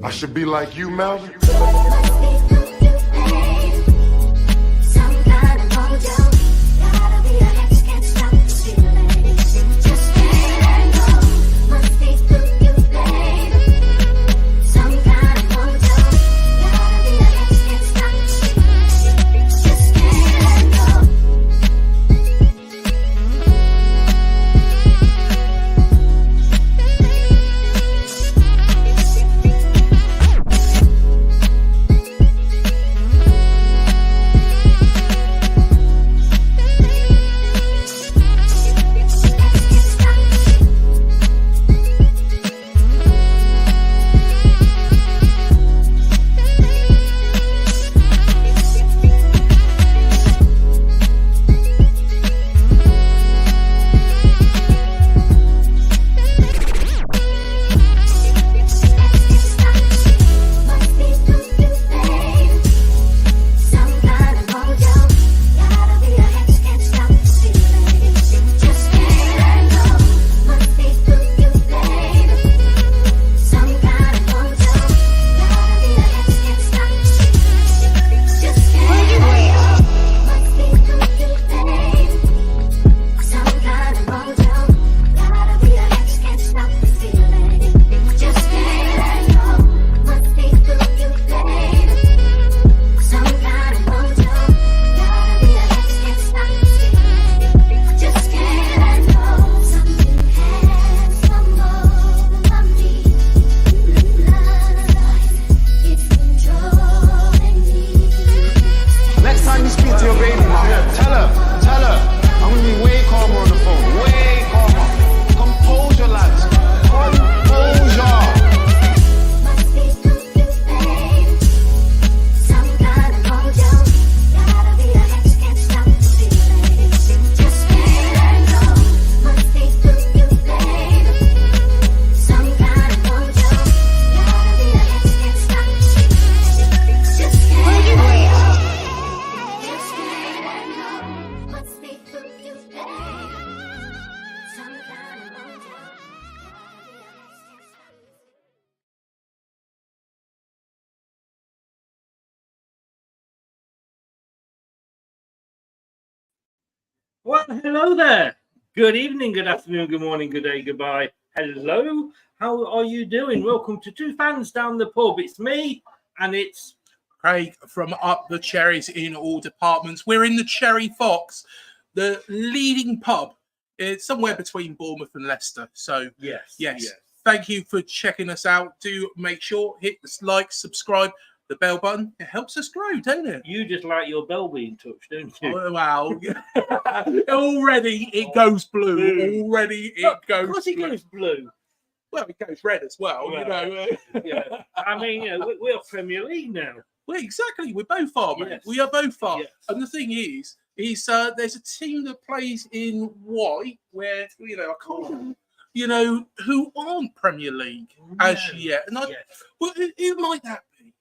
I should be like you, Mavis. Well, hello there. Good evening, good afternoon, good morning, good day, goodbye. Hello, how are you doing? Welcome to Two Fans Down the Pub. It's me, and it's Craig from Up the Cherries in all departments. We're in the Cherry Fox, the leading pub. It's somewhere between Bournemouth and Leicester. So, yes. Thank you for checking us out. Do make sure, hit the like, subscribe, the bell button. It helps us grow, doesn't it? You just like your bell being touched, don't you? Oh, wow. Already it goes blue. Already it goes blue. Of course it goes blue. Well, it goes red as well, you know. Yeah. I mean, you know, we're Premier League now. Well, exactly. We're both are, mate. Yes. We are both are. Yes. And the thing is there's a team that plays in white where, you know, I can't, you know, who aren't Premier League as yet. And well, who might that be?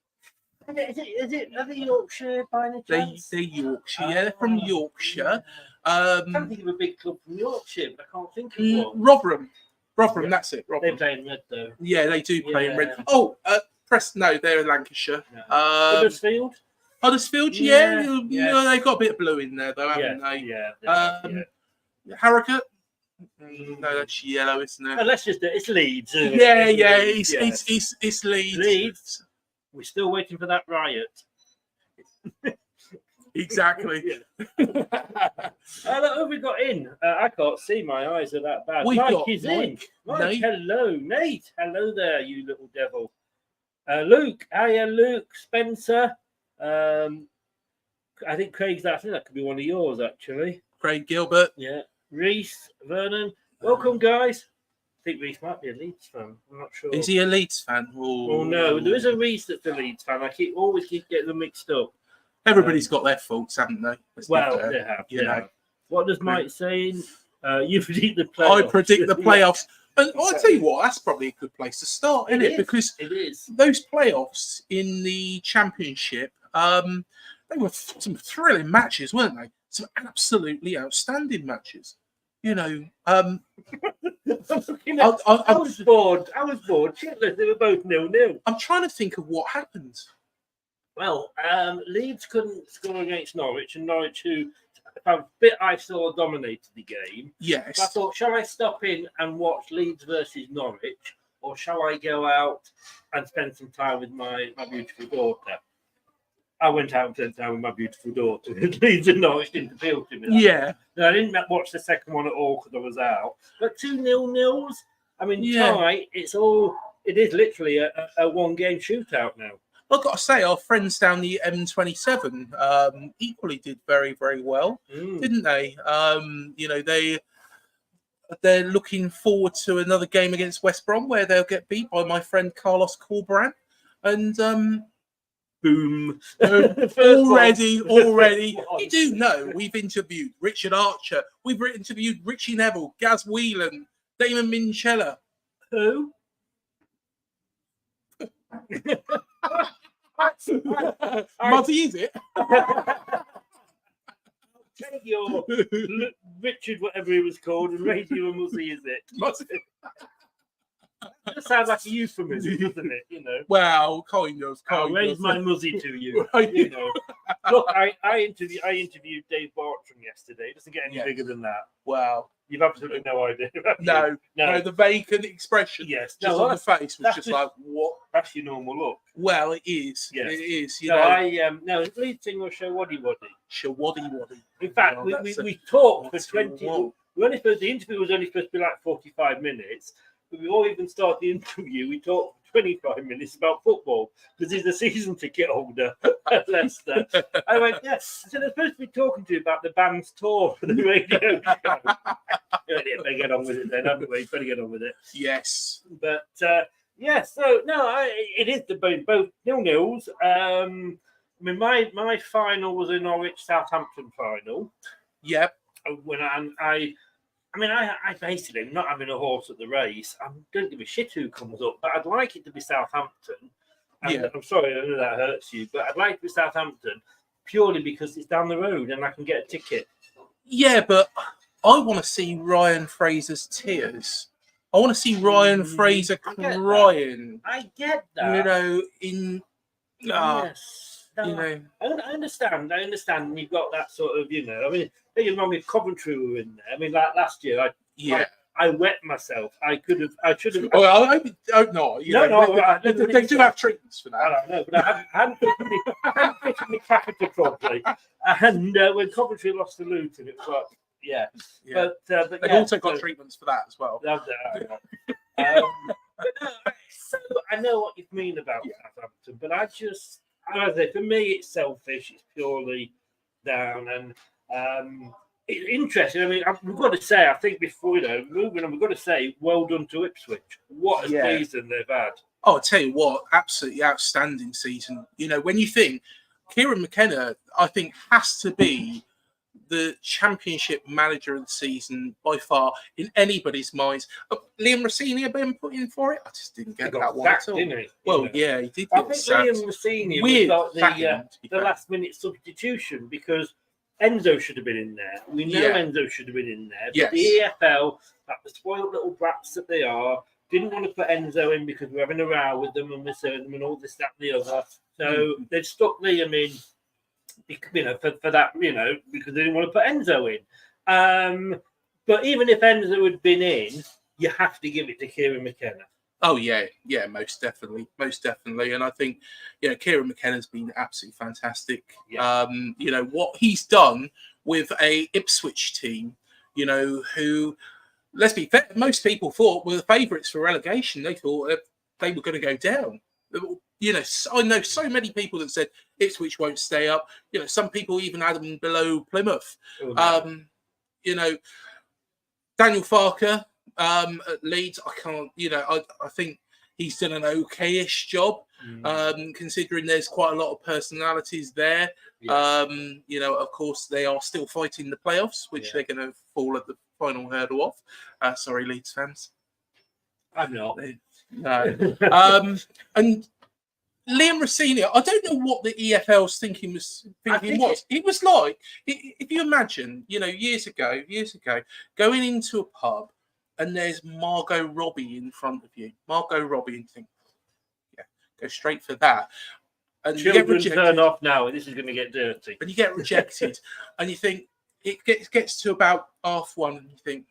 Is it are they Yorkshire by any chance? They're Yorkshire, yeah, they're from Yorkshire. I can't think of a big club from Yorkshire, but I can't think of one. Rotherham, that's it. Rotherham. They play in red, though. Yeah, they do play in red. Oh, no, they're in Lancashire. Yeah. Huddersfield? Yeah. You know, they've got a bit of blue in there, though, haven't they? Yeah. Harrogate? No, that's yellow, isn't it? Well, it's Leeds. It's Leeds. Leeds. We're still waiting for that riot. Exactly. Look who we got in. I can't see. My eyes are that bad. Mike is in. Mike, hello. Nate, hello there, you little devil. Luke, hiya, Luke. Spencer. I think Craig's that. I think that could be one of yours, actually. Craig Gilbert. Yeah. Reese, Vernon. Welcome, guys. I think Reese might be a Leeds fan. I'm not sure. Is he a Leeds fan? Oh no, there is a Reese that's a Leeds fan. I always keep getting them mixed up. Everybody's got their faults, haven't they? Well, they have. Yeah. What does Mike say? You predict the playoffs. I predict the playoffs. And I'll tell you what, that's probably a good place to start, isn't it? Because it is. Those playoffs in the Championship, they were some thrilling matches, weren't they? Some absolutely outstanding matches. You know, I was bored. Shitless. They were both 0-0. I'm trying to think of what happened. Well, Leeds couldn't score against Norwich, and Norwich, who I saw dominated the game. Yes. So I thought, shall I stop in and watch Leeds versus Norwich, or shall I go out and spend some time with my beautiful daughter? I went out and spent time with my beautiful daughter. Leeds and Norwich didn't appeal to me. Yeah. No, I didn't watch the second one at all because I was out. But 2 0-0s. I mean, tonight it is literally a one-game shootout now. I've got to say, our friends down the M27 equally did very, very well, didn't they? They're looking forward to another game against West Brom where they'll get beat by my friend Carlos Corberán. And boom. already. You do know we've interviewed Richard Archer, we've interviewed Richie Neville, Gaz Whelan, Damon Minchella. Who? Muzzy, is it? Take your Richard, whatever he was called, and raise you a Muzzy, is it? Muzzy. That sounds like a euphemism, doesn't it? You know. Well, kind of. I'll raise my Muzzy to you. You know. Look, I interviewed Dave Bartram yesterday. It doesn't get any bigger than that. Wow. You've absolutely no idea. No. The vacant expression. Yes. Just on the face was just like, what? That's your normal look. Well, it is. Yes. It is. The lead singer was Shawaddy Waddy. Shawaddy Waddy. In fact, we talked for 20. The interview was only supposed to be like 45 minutes. But before we even started the interview, we talked for 25 minutes about football because he's a season ticket holder at Leicester. I went, yes. So they're supposed to be talking to you about the band's tour for the radio show. Better get on with it then, haven't we? Better get on with it. Yes. But, so, no, it is both 0-0s. I mean, my final was a Norwich-Southampton final. Yep. I basically am not having a horse at the race. I don't give a shit who comes up, but I'd like it to be Southampton. And I'm sorry, I know that hurts you, but I'd like it to be Southampton purely because it's down the road and I can get a ticket. Yeah, but I want to see Ryan Fraser's tears. I want to see Ryan Fraser crying. I get that. You know, yes. I understand. You've got that sort of, I mean, you remind me of Coventry were in there. I mean, like last year, I wet myself. I should have. Well, I hope not. They do have treatments for that. I don't know, but I hadn't fitted my catheter properly. And when Coventry lost to Luton, it was like, But they've also got treatments for that as well. So I know what you mean about Southampton, but I say for me, it's selfish. It's purely down and. It's interesting. I mean, we've got to say, I think before moving on, we've got to say, well done to Ipswich. What a season they've had. Oh, I'll tell you what, absolutely outstanding season. When you think Kieran McKenna, I think has to be the Championship Manager of the season by far in anybody's minds. Liam Rossini have been put in for it. I just didn't get that one at all. Didn't he? Well, he did. I think Liam Rossini was like the last-minute substitution because. Enzo should have been in there. We know Enzo should have been in there. But the EFL, like the spoiled little brats that they are, didn't want to put Enzo in because we're having a row with them and we're suing them and all this, that, and the other. So they've stuck Liam in, for that, because they didn't want to put Enzo in. But even if Enzo had been in, you have to give it to Kieran McKenna. Oh, yeah, most definitely. And I think, Kieran McKenna's been absolutely fantastic. Yeah. What he's done with a Ipswich team, who, let's be fair, most people thought were the favourites for relegation. They thought they were going to go down. I know so many people that said Ipswich won't stay up. Some people even had them below Plymouth. Oh, no. Daniel Farker, at Leeds, I can't, I think he's done an okay-ish job, considering there's quite a lot of personalities there. Yeah. Of course, they are still fighting the playoffs, which they're going to fall at the final hurdle of. Sorry, Leeds fans. I'm not. No. And Liam Rossini, I don't know what the EFL's thinking was. It was like, if you imagine, years ago, going into a pub, and there's Margot Robbie in front of you. Margot Robbie, and think, yeah, go straight for that. And children turn off now. This is going to get dirty. And you get rejected, and you think it gets to about half one, and you think,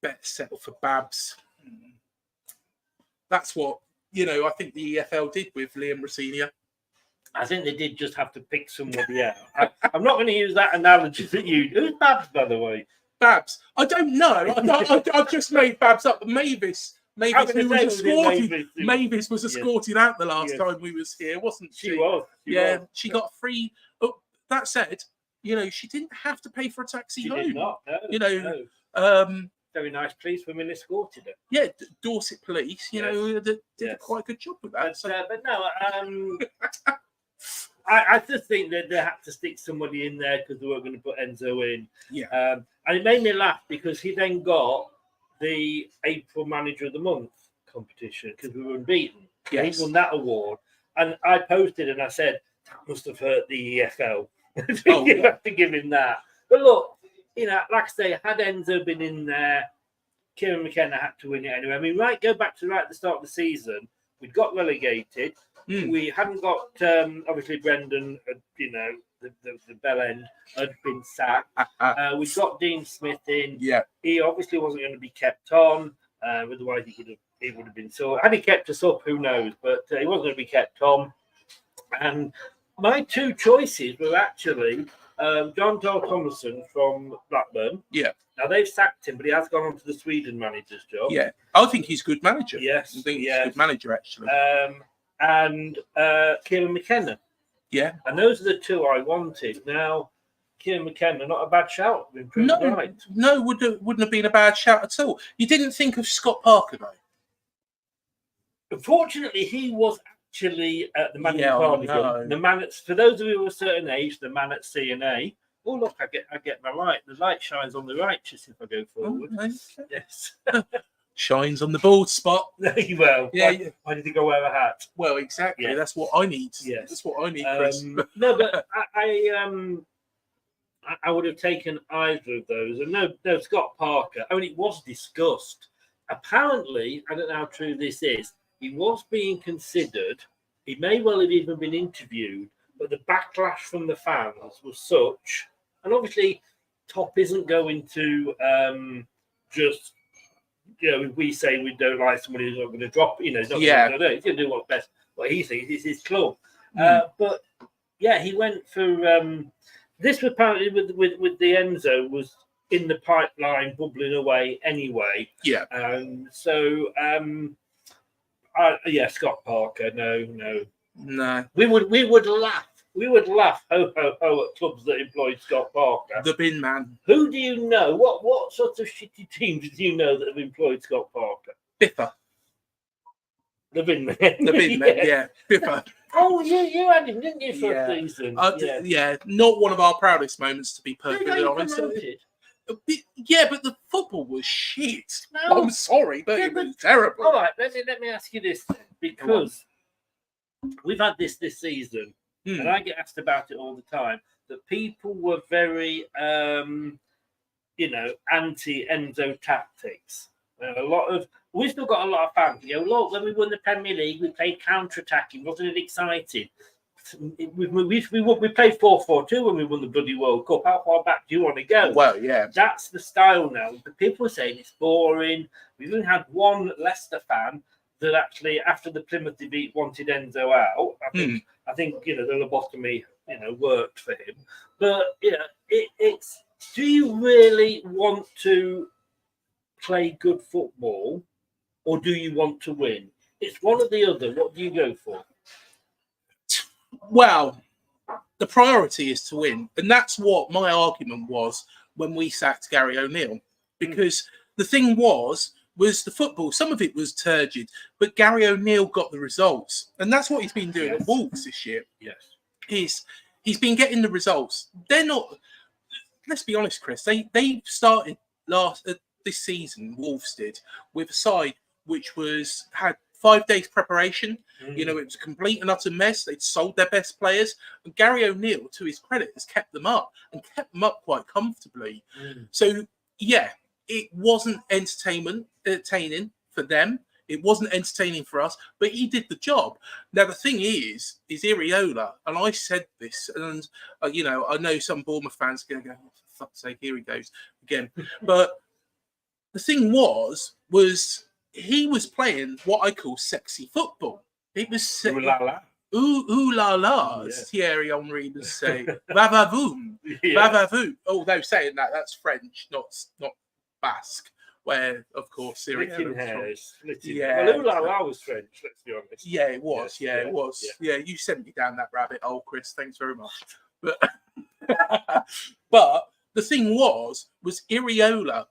better settle for Babs. That's what I think the EFL did with Liam Rosenior. I think they did just have to pick somebody out. I'm not going to use that analogy that you. Who's Babs, by the way? Babs. I don't know. I've just made Babs up. Mavis, who was escorted. Mavis was escorted out the last time we was here, wasn't she? She was. She got free. Oh, that said, she didn't have to pay for a taxi home. Did not. No. Very nice police women escorted her. Yeah, Dorset police. Did quite a good job with that. But no. I just think that they had to stick somebody in there because they weren't going to put Enzo in. Yeah. And it made me laugh because he then got the April Manager of the Month competition because we were unbeaten. Yes. He won that award. And I posted and I said, that must have hurt the EFL. You have to give him that. But look, like I say, had Enzo been in there, Kieran McKenna had to win it anyway. I mean, go back to the start of the season. We got relegated. We hadn't got, obviously, Brendan, the bell end had been sacked. We got Dean Smith in. Yeah. He obviously wasn't going to be kept on. Otherwise, he would have been so. Had he kept us up, who knows? But he wasn't going to be kept on. And my two choices were actually John Dahl Thomason from Blackburn. Yeah. Now, they've sacked him, but he has gone on to the Sweden manager's job. Yeah. I think he's a good manager. Yes. I think he's a good manager, actually. And Kieran McKenna. Yeah. And those are the two I wanted. Now, Kieran McKenna, not a bad shout. No, wouldn't have been a bad shout at all. You didn't think of Scott Parker, though? Unfortunately, he was actually at the man in Cardigan. The man for those of you of a certain age, the man at C&A. Oh, look, I get my light. The light shines on the righteous if I go forward. Oh, okay. Yes. Shines on the bald spot. Well, why did he go wear a hat? Well, exactly. Yeah. That's what I need. Yes. That's what I need, Chris. No, but I would have taken either of those. And no, Scott Parker. I mean, it was discussed. Apparently, I don't know how true this is, he was being considered. He may well have even been interviewed, but the backlash from the fans was such. And obviously, Top isn't going to just... if we say we don't like somebody who's not going to drop, he's not going to do what's best. What he thinks is his club. But he went for this. Apparently, with the Enzo was in the pipeline, bubbling away anyway. Yeah. Scott Parker. No. We would laugh. We would laugh ho at clubs that employed Scott Parker. The bin man. Who do you know? What sort of shitty teams do you know that have employed Scott Parker? Biffa. The bin man. The bin man, yeah. Biffa. Oh, you had him, didn't you, for a season? Not one of our proudest moments, to be perfectly honest. Yeah, but the football was shit. No. I'm sorry, but it was terrible. All right, let me ask you this then, because we've had this season. And I get asked about it all the time, that people were very, anti-Enzo tactics. We've still got a lot of fans. Look, when we won the Premier League, we played counter-attacking. Wasn't it exciting? We played 4-4-2 when we won the bloody World Cup. How far back do you want to go? Well, yeah. That's the style now. But people are saying it's boring. We've even had one Leicester fan that actually, after the Plymouth defeat, wanted Enzo out. I think the lobotomy, worked for him. But it's. Do you really want to play good football, or do you want to win? It's one or the other. What do you go for? Well, the priority is to win, and that's what my argument was when we sacked Gary O'Neill, because the thing was the football. Some of it was turgid, but Gary O'Neill got the results, and that's what he's been doing at Wolves this year. Yes, he's been getting the results. They're not. Let's be honest, Chris. They started this season. Wolves did with a side which had 5 days preparation. It was a complete and utter mess. They'd sold their best players, and Gary O'Neill, to his credit, has kept them up and kept them up quite comfortably. So yeah. it wasn't entertaining for them. It wasn't entertaining for us, but he did the job. Now, the thing is Iraola, and I said this, and, you know, I know some Bournemouth fans are going to go, oh, for fuck's sake, here he goes again. But the thing was he was playing what I call sexy football. It was... Ooh la la. Ooh la la, as Thierry Henry would say. Va-va-voom. Va-va-voom. Although saying that, that's French, not Basque. Where, of course, Splitting hairs. Yeah. Well, ooh la la was French, let's be honest. Yeah, it was. Yeah, it was. Yeah, you sent me down that rabbit hole, Chris. Thanks very much. But the thing was Iraola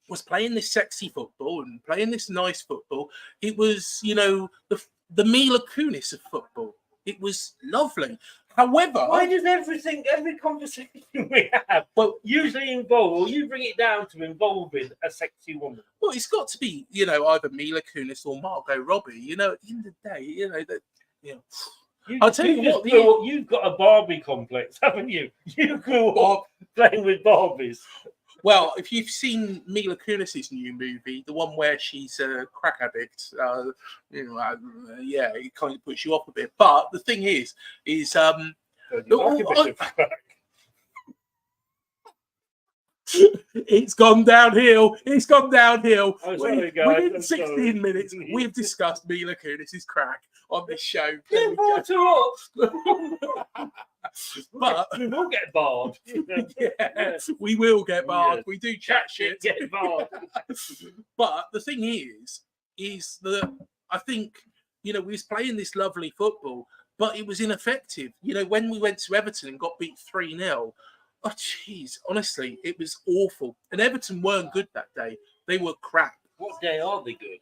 was playing this sexy football and playing this nice football. It was, you know, the Mila Kunis of football. It was lovely. However, why does every conversation we have, usually involve, or you bring it down to involving a sexy woman? Well, it's got to be, you know, either Mila Kunis or Margot Robbie. You know, at the end of the day, you know that. You know, I'll tell you what. You've got a Barbie complex, haven't you? You grew up playing with Barbies. Well, if you've seen Mila Kunis's new movie, the one where she's a crack addict, you know, yeah, it kind of puts you off a bit. But the thing is it's gone downhill. It's gone downhill. Oh, sorry, guys. Within 16 minutes, we've discussed Mila Kunis's crack on this show. But we will get barred. Yeah, we will get barred. Yes. We do chat shit. Get barred. But the thing is that I think, you know, we was playing this lovely football, but it was ineffective. You know, when we went to Everton and got beat 3-0, oh, jeez, honestly, it was awful. And Everton weren't good that day. They were crap. What day are they good?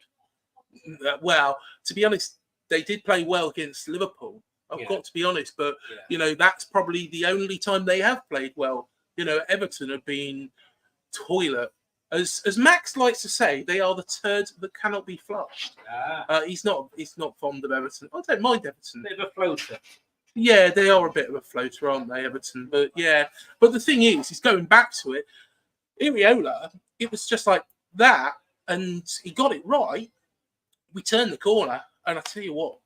Well, to be honest, they did play well against Liverpool. I've got to be honest, but, you know, that's probably the only time they have played well. You know, Everton have been toilet. As Max likes to say, they are the turd that cannot be flushed. He's not fond of Everton. I don't mind Everton. Bit of a floater. Yeah, they are a bit of a floater, aren't they, Everton? But yeah, but the thing is going back to it, Iraola, it was just like that, and he got it right. We turned the corner, and I tell you what,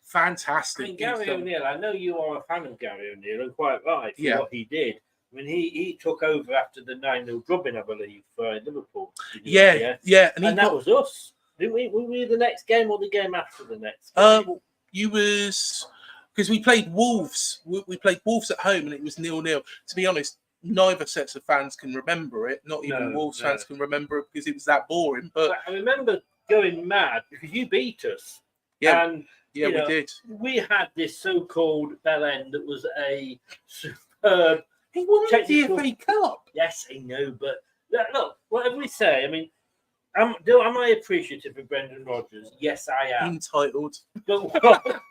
fantastic. I mean, Gary O'Neill, I know you are a fan of Gary O'Neill, and quite right for what he did. I mean, he took over after the 9-0 drubbing, I believe, for Liverpool. Yeah. And that was us. Didn't we? Were we the next game or the game after the next game? You was... Because we played Wolves. We played Wolves at home, and it was 0-0. To be honest, neither sets of fans can remember it. Not even Wolves fans can remember it because it was that boring. But I remember going mad because you beat us. Yeah, and, we did. We had this so-called bell end that was a superb... He won the FA Cup. Yes, I know, but look, whatever we say, I mean, am I appreciative of Brendan Rodgers? Yes, I am. Entitled. But,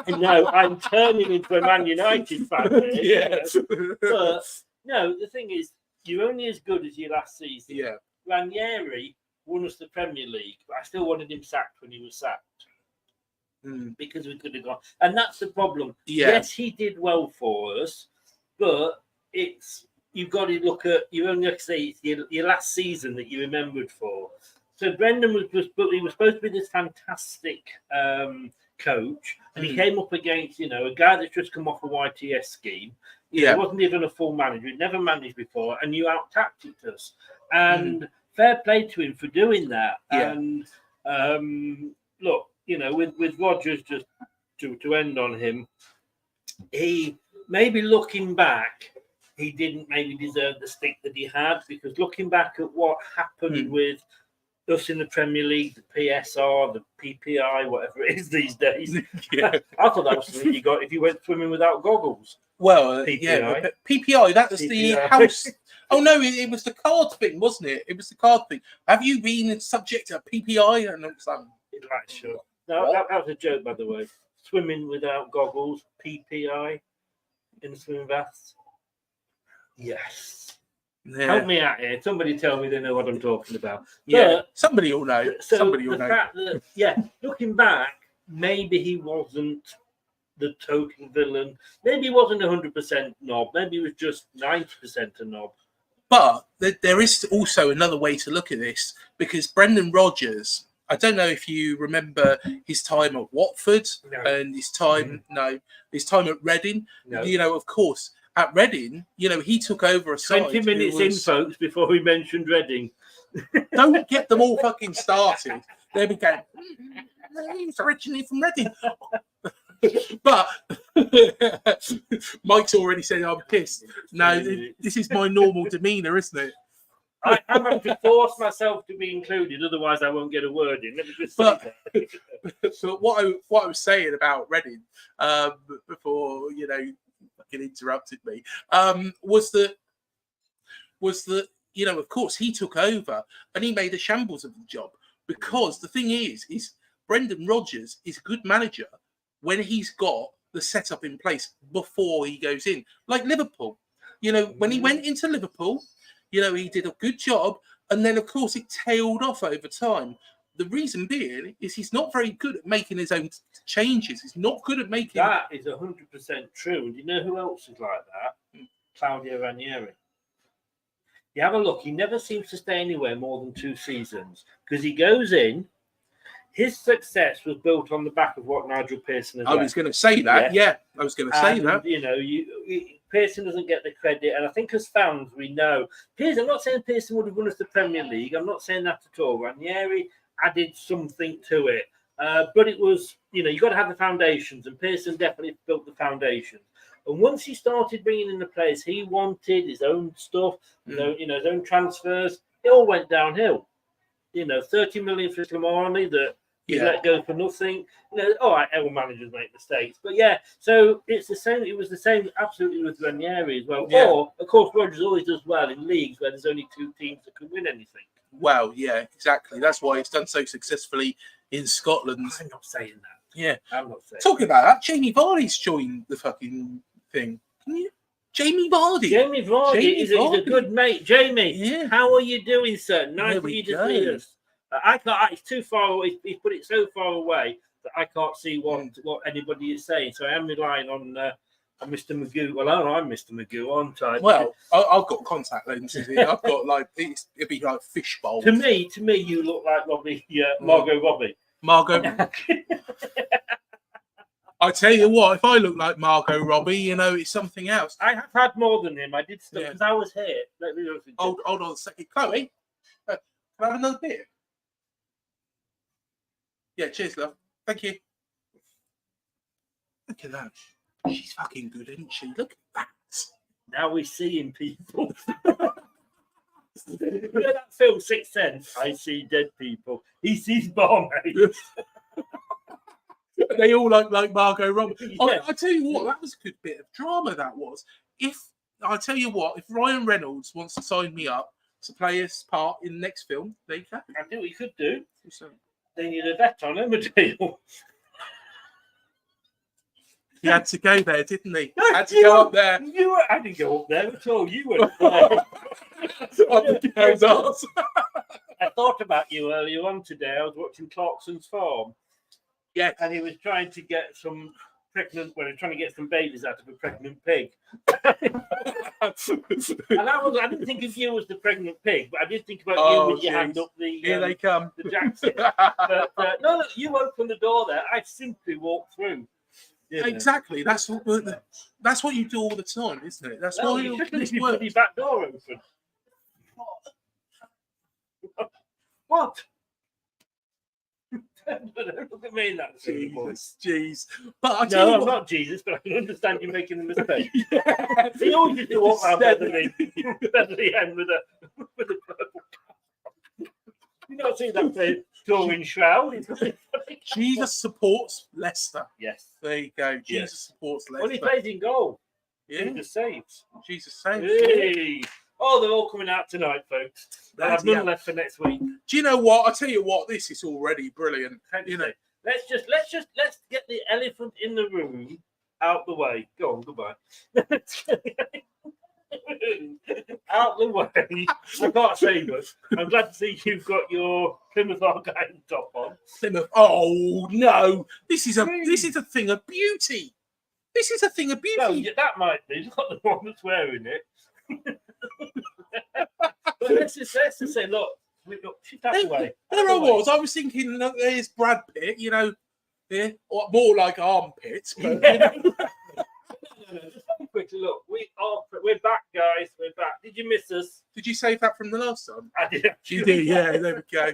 no, I'm turning into a Man United fan. Yes. But no, the thing is, you're only as good as your last season. Yeah. Ranieri won us the Premier League, but I still wanted him sacked when he was sacked. Because we could have gone. And that's the problem. Yeah. Yes, he did well for us, but you've got to look at, you only have to say it's your last season that you remembered for. So Brendan was supposed to be this fantastic coach, and he came up against, you know, a guy that's just come off a YTS scheme. He wasn't even a full manager. He'd never managed before, and you out-tacticked us. And fair play to him for doing that. Yeah. And look, you know, with Rodgers, just to end on him, he maybe looking back, he didn't maybe deserve the stick that he had, because looking back at what happened with us in the Premier League, the PSR, the PPI, whatever it is these days. I thought that was something you got if you went swimming without goggles. Well, PPI, that was the house. Oh, no, it was the card thing, wasn't it? It was the card thing. Have you been subject to PPI? And it's like, right, sure. No, that was a joke, by the way. Swimming without goggles, PPI in the swimming baths. Yes. Yeah. Help me out here. Somebody tell me they know what I'm talking about. Yeah, but, somebody will know. So somebody will the know. Fact that, looking back, maybe he wasn't the total villain. Maybe he wasn't 100% knob. Maybe he was just 90% a knob. But there is also another way to look at this, because Brendan Rodgers, I don't know if you remember his time at Watford and his time at Reading. No. You know, of course, at Reading, you know, he took over a 20 minutes in, folks, before we mentioned Reading. Don't get them all fucking started. There we go. He's originally from Reading. But Mike's already said I'm pissed. No, this is my normal demeanour, isn't it? I'm having to force myself to be included, otherwise I won't get a word in. Let me just say that. So what I was saying about Reading, before you know, fucking interrupted me, was that you know, of course he took over and he made a shambles of the job, because the thing is Brendan Rodgers is a good manager when he's got the setup in place before he goes in, like Liverpool. You know, when he went into Liverpool, you know, he did a good job, and then of course it tailed off over time. The reason being is he's not very good at making his own changes. He's not good at making. That is 100% true. And do you know who else is like that? Claudio Ranieri. You have a look. He never seems to stay anywhere more than 2 seasons, because he goes in. His success was built on the back of what Nigel Pearson has done. I was going to say that. Yeah, I was going to say that. You know, Pearson doesn't get the credit, and I think as fans we know. I'm not saying Pearson would have won us the Premier League. I'm not saying that at all. Ranieri added something to it, but it was, you know, you got to have the foundations, and Pearson definitely built the foundations. And once he started bringing in the players he wanted, his own stuff, you know, his own transfers, it all went downhill. You know, 30 million for Slimani that he let go for nothing. You know, all right, all managers make mistakes, but yeah. So it's the same. It was the same, absolutely, with Ranieri as well. Yeah. Or of course, Rodgers always does well in leagues where there's only 2 teams that can win anything. Well, yeah, exactly. That's why it's done so successfully in Scotland. I'm not saying that. Yeah, I'm not saying. Talking about that, Jamie Vardy's joined the fucking thing. Can you? Jamie Vardy. Jamie Vardy is a good mate. Jamie, how are you doing, sir? Nice for you to see us. I can't. It's too far away. He's put it so far away that I can't see what anybody is saying. So I am relying on Mr. Magoo. Well, I'm Mr. Magoo, aren't I? Well, I've got contact lenses here. I've got like it'd be like fishbowl. To me, you look like Robbie. Margot Robbie. Margot. I tell you what, if I look like Margot Robbie, you know, it's something else. I have had more than him. I did stuff because I was here. Let me know. Hold on a second. Chloe, can I have another beer? Yeah, cheers, love. Thank you. Look at that. She's fucking good, isn't she? Look at that. Now we're seeing people. You know that film, Sixth Sense? I see dead people. He sees barmaids. They all look like Margot Robbie. Yeah. I tell you what, that was a good bit of drama. That was. If Ryan Reynolds wants to sign me up to play his part in the next film, they can. I think we could do. They need a vet on Emmerdale. He had to go there, didn't he? Had to go up there. I didn't go up there at all. You went there. I thought about you earlier on today. I was watching Clarkson's Farm. Yeah, and he was trying to get some trying to get some babies out of a pregnant pig. And I didn't think of you as the pregnant pig, but I did think about you with your hand up the. Here they come. The Jackson. But, no, you opened the door there. I simply walked through. You know. Exactly. That's what you do all the time, isn't it? That's why you should leave your back door open. What? Look at me, that jeez. But I'm not Jesus, but I can understand you making the mistake. He always used to walk around Beverly End with a purple. You not see that play touring shroud? Jesus supports Leicester. Yes, there you go. Jesus supports Leicester. Well, he plays in goal. Yeah, Jesus saves. Jesus saves. Hey. Oh, they're all coming out tonight, folks. I have none left for next week. Do you know what? I tell you what, this is already brilliant. You know, let's get the elephant in the room out the way. Go on, goodbye. Out the way. I can't say much. I'm glad to see you've got your Plymouth Argyle top on. Plymouth. Oh no! This is a thing of beauty. This is a thing of beauty. No, that might be. It's not the one that's wearing it. But let's just say, look, shift that away. There I was. I was thinking, there's Brad Pitt, yeah, or more like armpits. But, No, just quickly look. We're back, guys. We're back. Did you miss us? Did you save that from the last time? I did. You did, yeah. There we go.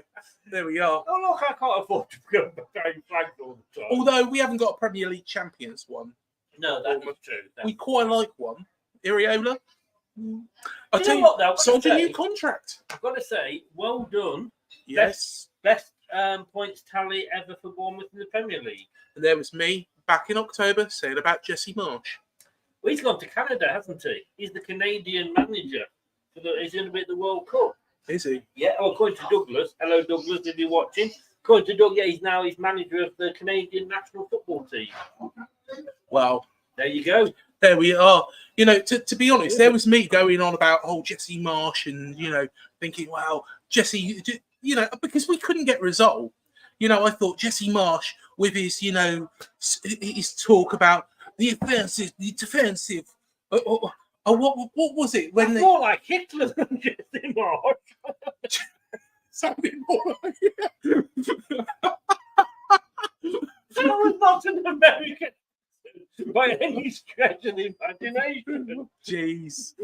There we are. Oh look, I can't afford to go behind flags all the time. Although we haven't got a Premier League Champions one. No, that's true. We quite like one. Iriola. I'll tell you what, though. Signed a new contract. I've got to say, well done. Yes. Best points tally ever for Bournemouth in the Premier League. And there was me back in October saying about Jesse Marsh. Well, he's gone to Canada, hasn't he? He's the Canadian manager. He's going to be at the World Cup. Is he? Yeah. Oh, according to Douglas. Hello, Douglas, if you're watching. According to Doug, yeah, he's manager of the Canadian national football team. Well, there you go. There we are. To be honest, there was me going on about Jesse Marsh and thinking, wow, Jesse, because we couldn't get resolved. I thought Jesse Marsh with his his talk about the offensive, the defensive. What was it when they... more like Hitler than Jesse Marsh? Something more like That was not an American by any stretch of the imagination. Jeez.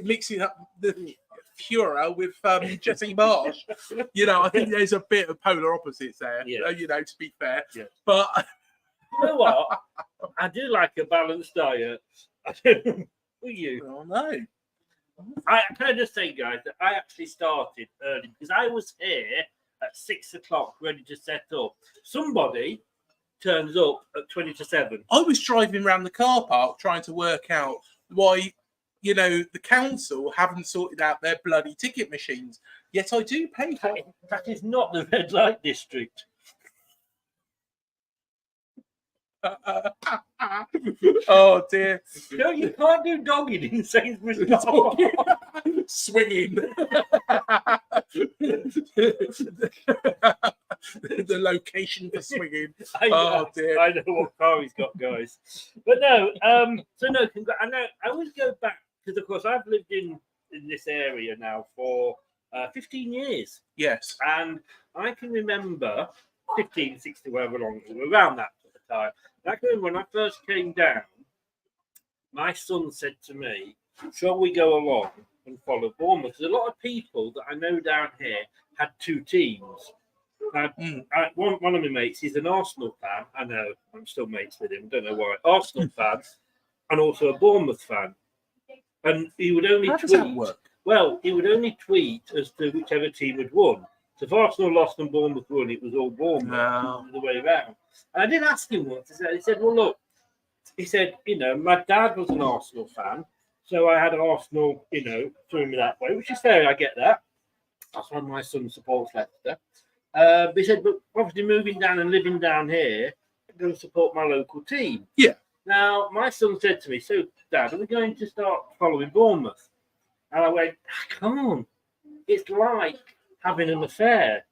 mixing up the Führer with Jesse Marsh. I think there's a bit of polar opposites there, to be fair. Yeah. But you know what? I do like a balanced diet. Who are you? Oh, no. Can I just say, guys, that I actually started early because I was here at 6 o'clock ready to set up. Somebody turns up at 20 to 7. I was driving around the car park trying to work out why, the council haven't sorted out their bloody ticket machines. Yet I do pay for it. That is not the red light district. Oh dear! No, you can't do dogging in Sainsbury's. Swinging. The location for swinging. Oh dear! I know what car he's got, guys. But no, I always go back because, of course, I've lived in this area now for 15 years. Yes, and I can remember 15, 60, whatever long, around that sort of time. I can remember when I first came down, my son said to me, shall we go along and follow Bournemouth? Because a lot of people that I know down here had two teams. One of my mates, he's an Arsenal fan. I know, I'm still mates with him, don't know why. Arsenal fan and also a Bournemouth fan. And he would only How does that work? Well, he would only tweet as to whichever team had won. So if Arsenal lost and Bournemouth won, it was all Bournemouth. No. The way around. And I did ask him once. He said, well, look, he said, my dad was an Arsenal fan. So I had Arsenal, through me that way, which is fair. I get that. That's why my son supports Leicester. But he said, but obviously moving down and living down here, I'm going to support my local team. Yeah. Now, my son said to me, so, Dad, are we going to start following Bournemouth? And I went, come on. It's like having an affair.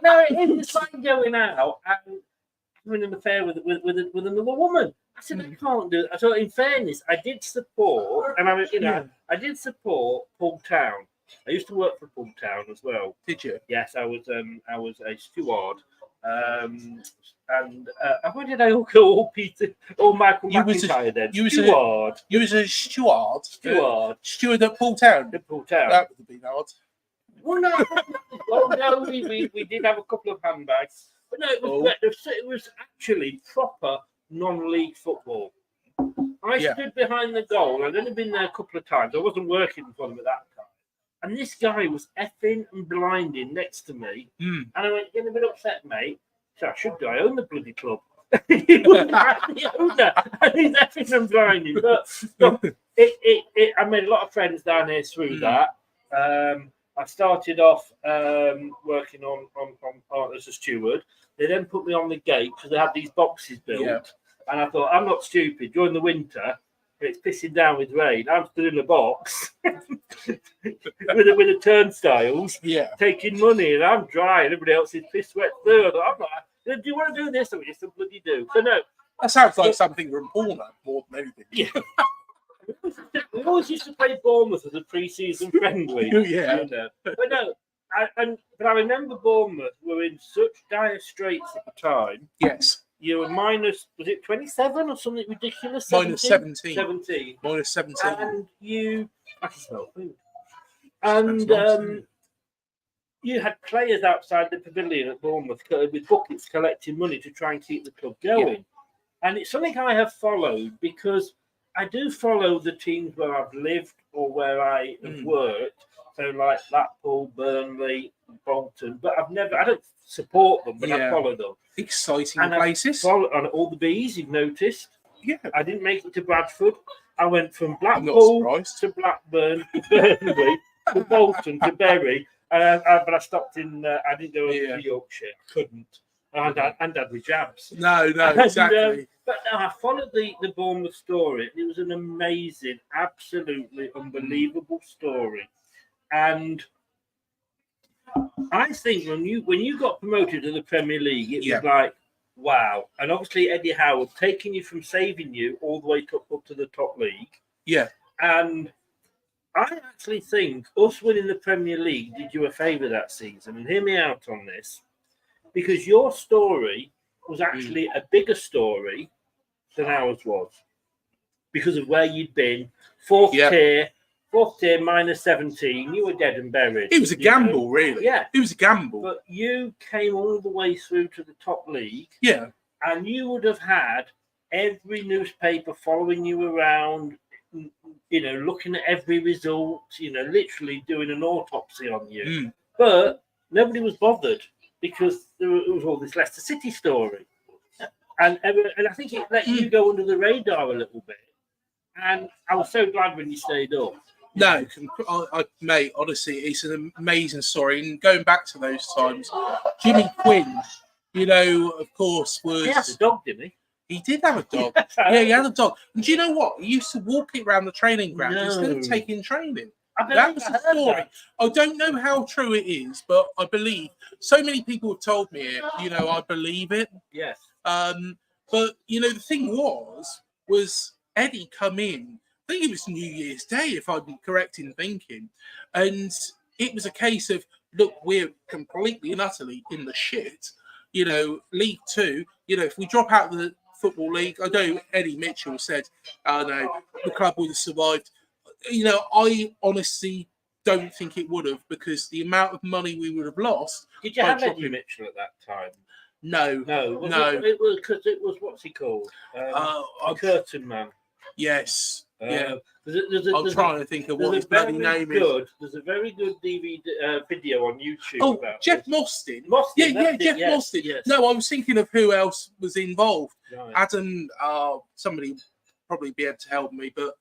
No, it's like going out and having an affair with another woman. I said, I can't do it. So, in fairness, I did support, and I did support Poole Town. I used to work for Poole Town as well. Did you? Yes, I was a steward. Where did I all go? All Peter, all Michael McIntyre then. You was a steward. Steward at Poole Town. At Poole Town. That would have been odd. Well, no. We did have a couple of handbags, but no, it was actually proper non-league football. I stood behind the goal. I'd only been there a couple of times. I wasn't working for them at that time. And this guy was effing and blinding next to me. And I went, getting a bit upset, mate. So I should do. I own the bloody club. He was the owner. And he's effing and blinding. But look, I made a lot of friends down here through that. I started off working on as a steward. They then put me on the gate because they had these boxes built. Yeah. And I thought, I'm not stupid. During the winter, it's pissing down with rain. I'm still in the box with the turnstiles, taking money, and I'm dry, and everybody else is piss wet through. I thought, I'm not. Do you want to do this? Or yes, I bloody do. So no, That sounds like something from porno more than anything. Yeah. We always used to play Bournemouth as a pre-season friendly. Yeah. You know. But no, but I remember Bournemouth were in such dire straits at the time. Yes. You were minus, was it 27 or something ridiculous? Minus 17. 17. Minus 17. And I can smell food. And you had players outside the pavilion at Bournemouth with buckets collecting money to try and keep the club going. Yeah. And it's something I have followed because I do follow the teams where I've lived or where I have worked. So like Blackpool, Burnley, Bolton. But I don't support them, but I follow them. Exciting places. On all the Bs, you've noticed. Yeah. I didn't make it to Bradford. I went from Blackpool to Blackburn to Burnley to Bolton to Bury. But I stopped in, I didn't go over to Yorkshire. I couldn't. And had my jabs. No, exactly. But no, I followed the Bournemouth story. It was an amazing, absolutely unbelievable story. And I think when you got promoted to the Premier League, it was like, wow. And obviously Eddie Howard taking you from saving you all the way up to the top league. Yeah. And I actually think us winning the Premier League did you a favour that season. And hear me out on this. Because your story was actually a bigger story than ours was. Because of where you'd been. Fourth tier, minus 17. You were dead and buried. It was a gamble, really. Yeah. It was a gamble. But you came all the way through to the top league. Yeah. And you would have had every newspaper following you around, looking at every result, literally doing an autopsy on you. But nobody was bothered because there was all this Leicester City story. And I think it let you go under the radar a little bit. And I was so glad when you stayed up. No, mate, honestly, it's an amazing story. And going back to those times, Jimmy Quinn, of course, was... He had a dog, didn't he? He did have a dog. Yeah, he had a dog. And do you know what? He used to walk it around the training ground instead of taking training. That was the story. That. I don't know how true it is, but I believe so many people have told me it. I believe it. Yes. But the thing was Eddie come in. I think it was New Year's Day, if I'm correct in thinking, and it was a case of, look, we're completely and utterly in the shit. League Two. If we drop out the Football League, I know Eddie Mitchell said, "Oh no, the club would have survived." I honestly don't think it would have because the amount of money we would have lost. Did you have Eddie Mitchell at that time? No. It was because it was what's he called? Curtain Man. Yes. Yeah. I'm trying to think of what his bloody name is. There's a very good DVD video on YouTube. Oh, about Jeff Mostyn. Jeff Mostyn. Yes. No, I was thinking of who else was involved. Right. Adam, somebody probably be able to help me, but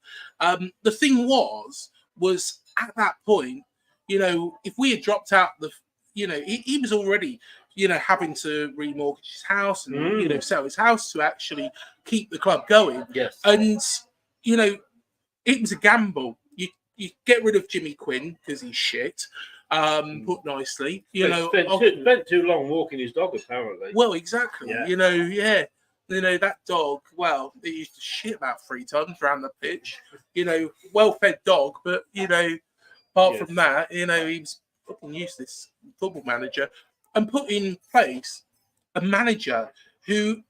the thing was at that point, if we had dropped out he was already having to remortgage his house and sell his house to actually keep the club going. Yes. And it was a gamble. You get rid of Jimmy Quinn because he's shit. Put nicely, spent too long walking his dog apparently. Well, exactly. Yeah. That dog, well, they used to shit about 3 times around the pitch. Well-fed dog, but, apart from that, he was fucking useless football manager and put in place a manager who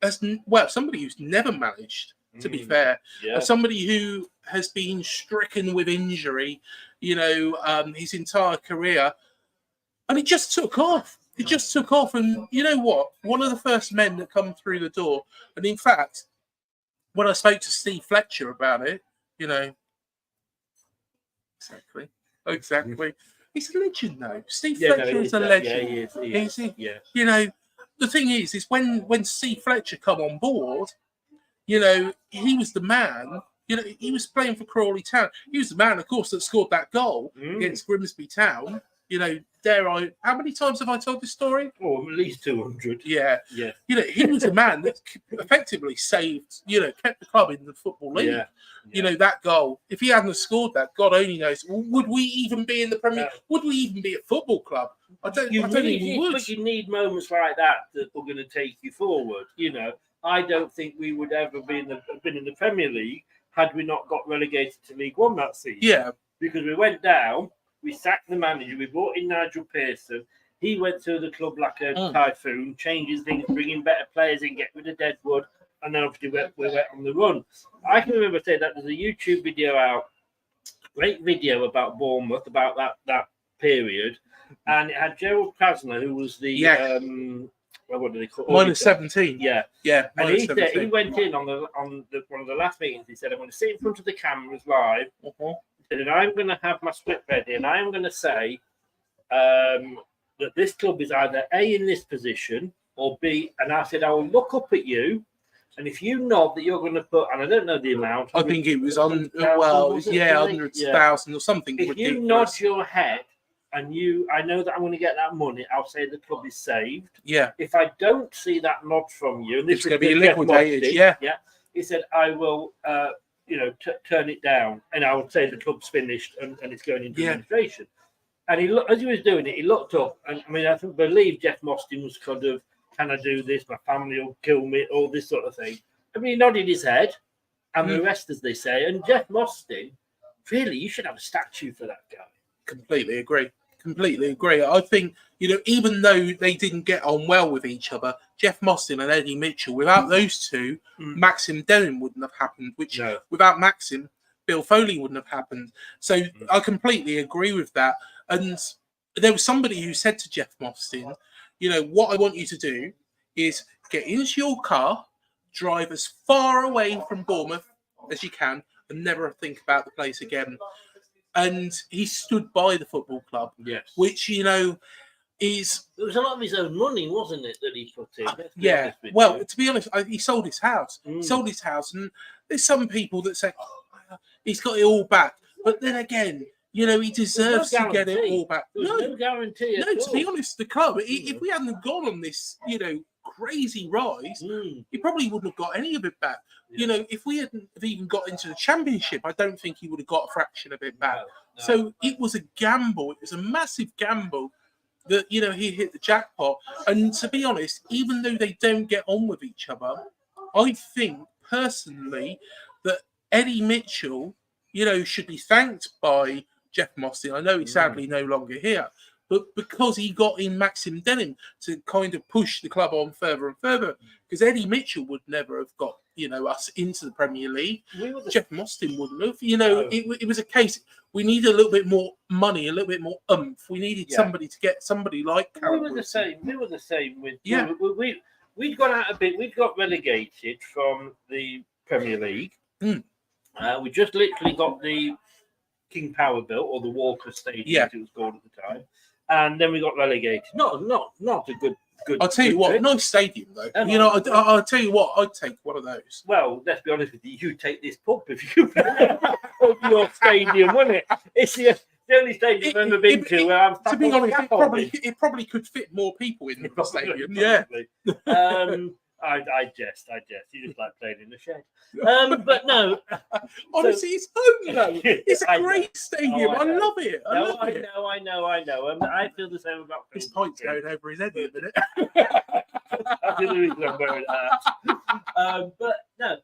somebody who's never managed, to be fair. Yeah. Somebody who has been stricken with injury, his entire career. And it just took off. It just took off, and you know what? One of the first men that come through the door, and in fact, when I spoke to Steve Fletcher about it, exactly, he's a legend, though. Steve Fletcher is a legend. Yeah, he is. The thing is when Steve Fletcher come on board, he was the man. He was playing for Crawley Town. He was the man, of course, that scored that goal against Grimsby Town. how many times have I told this story? Oh, at least 200. Yeah. He was a man that effectively saved, kept the club in the Football League. That goal, if he hadn't scored that, God only knows, would we even be in the Premier League? Would we even be a football club? I don't think we would. But you need moments like that are going to take you forward. I don't think we would ever been in the Premier League had we not got relegated to League One that season. Yeah. Because we went down, we sacked the manager, we brought in Nigel Pearson. He went through the club like a typhoon, changing things, bringing better players in, get rid of Deadwood, and then obviously we went on the run. I can remember saying that there's a YouTube video out, great video about Bournemouth, about that period, and it had Gerald Krasner, who was the what do they call it? -17. Yeah. And he said he went in on one of the last meetings. He said, "I'm going to sit in front of the cameras live, and I'm going to have my script ready, and I'm going to say that this club is either A, in this position, or B." And I said, "I will look up at you, and if you nod that you're going to put," and I don't know the amount. I think it was on 100,000 or something. If you nod your head. And I know that I'm going to get that money, I'll say the club is saved. Yeah. If I don't see that nod from you, and this it's going to be liquidated. Yeah. He said, I will, turn it down, and I will say the club's finished and it's going into administration. And as he was doing it, he looked up, and I believe Jeff Mostyn was kind of, "Can I do this? My family will kill me," all this sort of thing. He nodded his head, and the rest, as they say. And Jeff Mostyn, really, you should have a statue for that guy. Completely agree. I think, even though they didn't get on well with each other, Jeff Mostyn and Eddie Mitchell, without those two, Maxim Denham wouldn't have happened, without Maxim, Bill Foley wouldn't have happened. So I completely agree with that. And there was somebody who said to Jeff Mostyn, what I want you to do is get into your car, drive as far away from Bournemouth as you can, and never think about the place again. And he stood by the football club, which, is... It was a lot of his own money, wasn't it, that he put in? To be honest, he sold his house. And there's some people that say, he's got it all back. But then again, he deserves to get it all back. No guarantee at all. To be honest, the club, if we hadn't gone on this, crazy rise, he probably wouldn't have got any of it back. If we hadn't even got into the Championship, I don't think he would have got a fraction of it back. No. So it was a gamble. It was a massive gamble that, he hit the jackpot. And to be honest, even though they don't get on with each other, I think personally that Eddie Mitchell, should be thanked by Jeff Mostyn. I know he's sadly no longer here, but because he got in Maxim Denham to kind of push the club on further and further, because Eddie Mitchell would never have got, us into the Premier League. Jeff Mostyn wouldn't have. It was a case, we needed a little bit more money, a little bit more oomph. We needed somebody to get somebody like Carol. We were the same with... We'd gone out a bit. We'd got relegated from the Premier League. We just literally got the King Power built, or the Walker Stadium, as it was called at the time. And then we got relegated. Not a good. I'll tell you what, nice stadium though. I'll tell you what, I'd take one of those. Well, let's be honest with you. You take this pub if you your stadium, wouldn't it? It's the only stadium I've ever been to where I'm. To be honest, it probably could fit more people in the stadium. I jest. You just like playing in the shed. But no. Honestly, it's home though. It's a great stadium. I love it. I know. I feel the same about this pint's going over his head in a minute. That's the reason I'm wearing that. But no,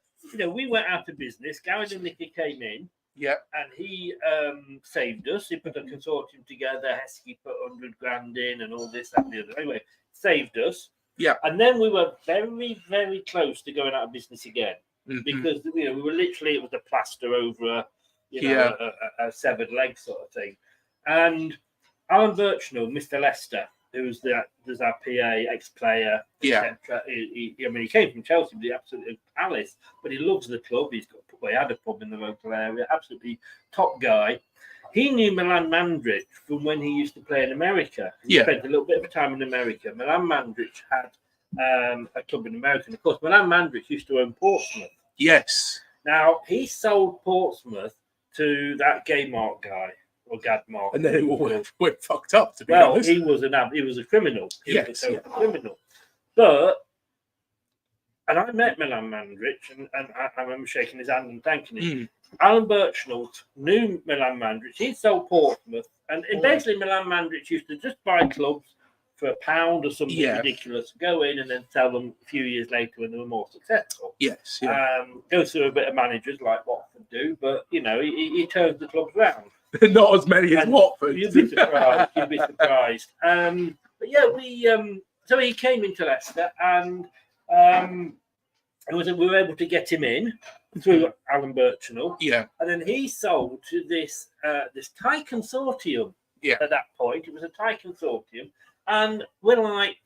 we went out of business. Gary and Nicky came in. Yeah. And he saved us. He put a consortium together. Heskey put 100 grand in and all this, that, and the other. Anyway, saved us. Yeah. And then we were very, very close to going out of business again. Because we were literally, it was a plaster over a severed leg sort of thing. And Alan Birchnell, Mr. Leicester, who's our PA, ex-player, etc. He came from Chelsea, but he absolutely Alice, but he loves the club. He had a pub in the local area, absolutely top guy. He knew Milan Mandrić from when he used to play in America. He spent a little bit of time in America. Milan Mandrić had a club in America. And of course, Milan Mandrić used to own Portsmouth. Yes. Now, he sold Portsmouth to that Gaymark guy. or Gadmark. And then it all went fucked up, to be honest. He was a criminal. He was a total criminal. And I met Milan Mandrić, and I remember shaking his hand and thanking him. Alan Birchnell knew Milan Mandrić. He'd sold Portsmouth, and basically Milan Mandrić used to just buy clubs for £1 or something ridiculous, go in and then sell them a few years later when they were more successful. Yes. Go through a bit of managers like Watford do, but he turns the clubs round. Not as many as Watford. You'd be surprised. But yeah, so he came into Leicester, and we were able to get him in through Alan Birchnell. Yeah. And then he sold to this Thai consortium. Yeah. At that point, it was a Thai consortium. And we're like,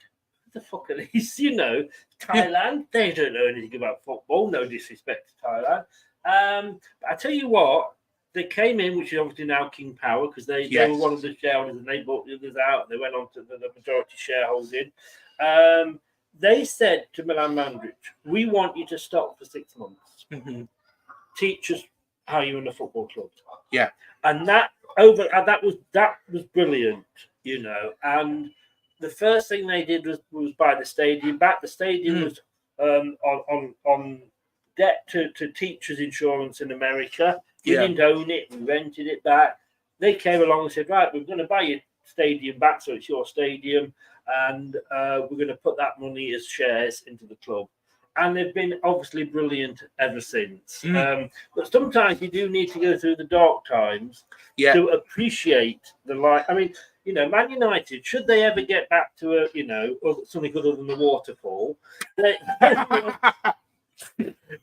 what the fuck are these? Thailand, they don't know anything about football. No disrespect to Thailand. But I tell you what, they came in, which is obviously now King Power, because they were one of the shareholders, and they bought the others out. They went on to the majority shareholding. They said to Milan Mandrić, we want you to stop for 6 months. Teach us how you run a football club. Yeah. And that was brilliant, and the first thing they did was buy the stadium back. The stadium was on debt to teachers' insurance in America. We didn't own it. We rented it back. They came along and said, right, we're going to buy your stadium back, so it's your stadium, and we're going to put that money as shares into the club. And they've been obviously brilliant ever since. But sometimes you do need to go through the dark times to appreciate the light. I mean, Man United, should they ever get back to something other than the waterfall,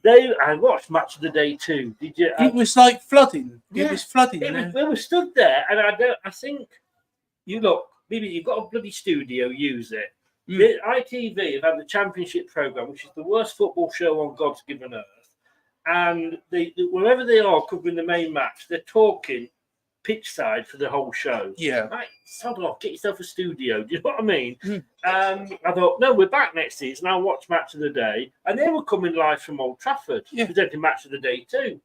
I watched Match of the Day too. Did you? It was like flooding. It was flooding. We were stood there, and I think you've got a bloody studio. Use it. The ITV have had the Championship programme, which is the worst football show on God's given earth, and wherever they are covering the main match, they're talking pitch side for the whole show. Yeah. Right, sod off, get yourself a studio. Do you know what I mean? I thought, no, we're back next season. I'll watch Match of the Day. And they were coming live from Old Trafford, presenting Match of the Day too.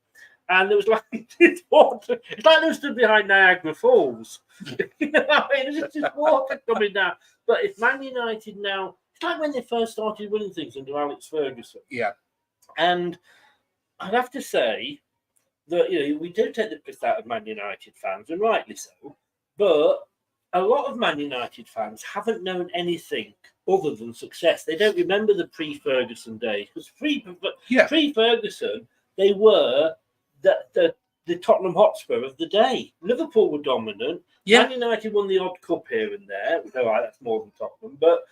And there was like, it's like they stood behind Niagara Falls. You know what I mean? There's just water coming down. But if Man United now, it's like when they first started winning things under Alex Ferguson. Yeah. And I'd have to say that, we do take the piss out of Man United fans, and rightly so. But a lot of Man United fans haven't known anything other than success. They don't remember the pre-Ferguson days. Because pre-Ferguson, they were the Tottenham Hotspur of the day. Liverpool were dominant. Yeah. Man United won the odd cup here and there. All right, that's more than Tottenham. But,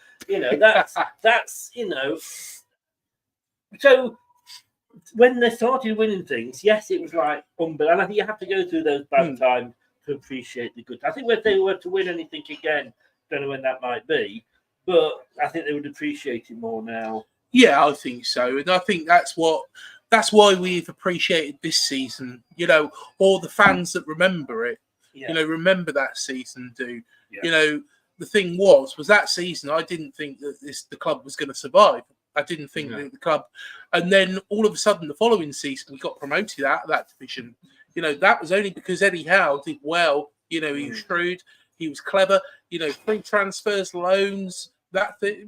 that's. So when they started winning things, yes, it was like unbelievable. And I think you have to go through those bad times to appreciate the good. I think if they were to win anything again, don't know when that might be, but I think they would appreciate it more now. Yeah, I think so. And I think that's why we've appreciated this season, all the fans that remember it, remember that season do. Yeah. The thing was that season, I didn't think that the club was going to survive. I didn't think that the club, and then all of a sudden the following season we got promoted out of that division. That was only because Eddie Howe did well. He was shrewd, he was clever. Free transfers, loans.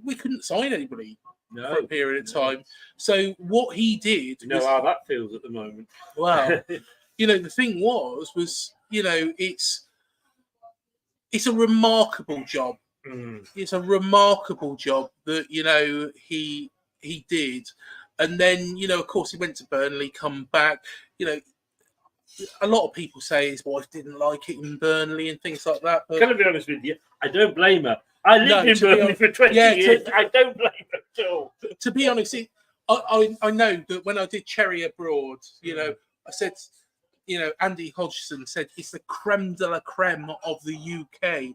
We couldn't sign anybody for a period of time. So what he did, how that feels at the moment. Well, the thing was it's a remarkable job. It's a remarkable job that he did, and then of course he went to Burnley, come back. A lot of people say his wife didn't like it in Burnley and things like that. But... Can I be honest with you? I don't blame her. I lived in Burnley for 20 years. I don't blame her at all. To be honest, I know that when I did Cherry Abroad, I said, Andy Hodgson said it's the creme de la creme of the UK.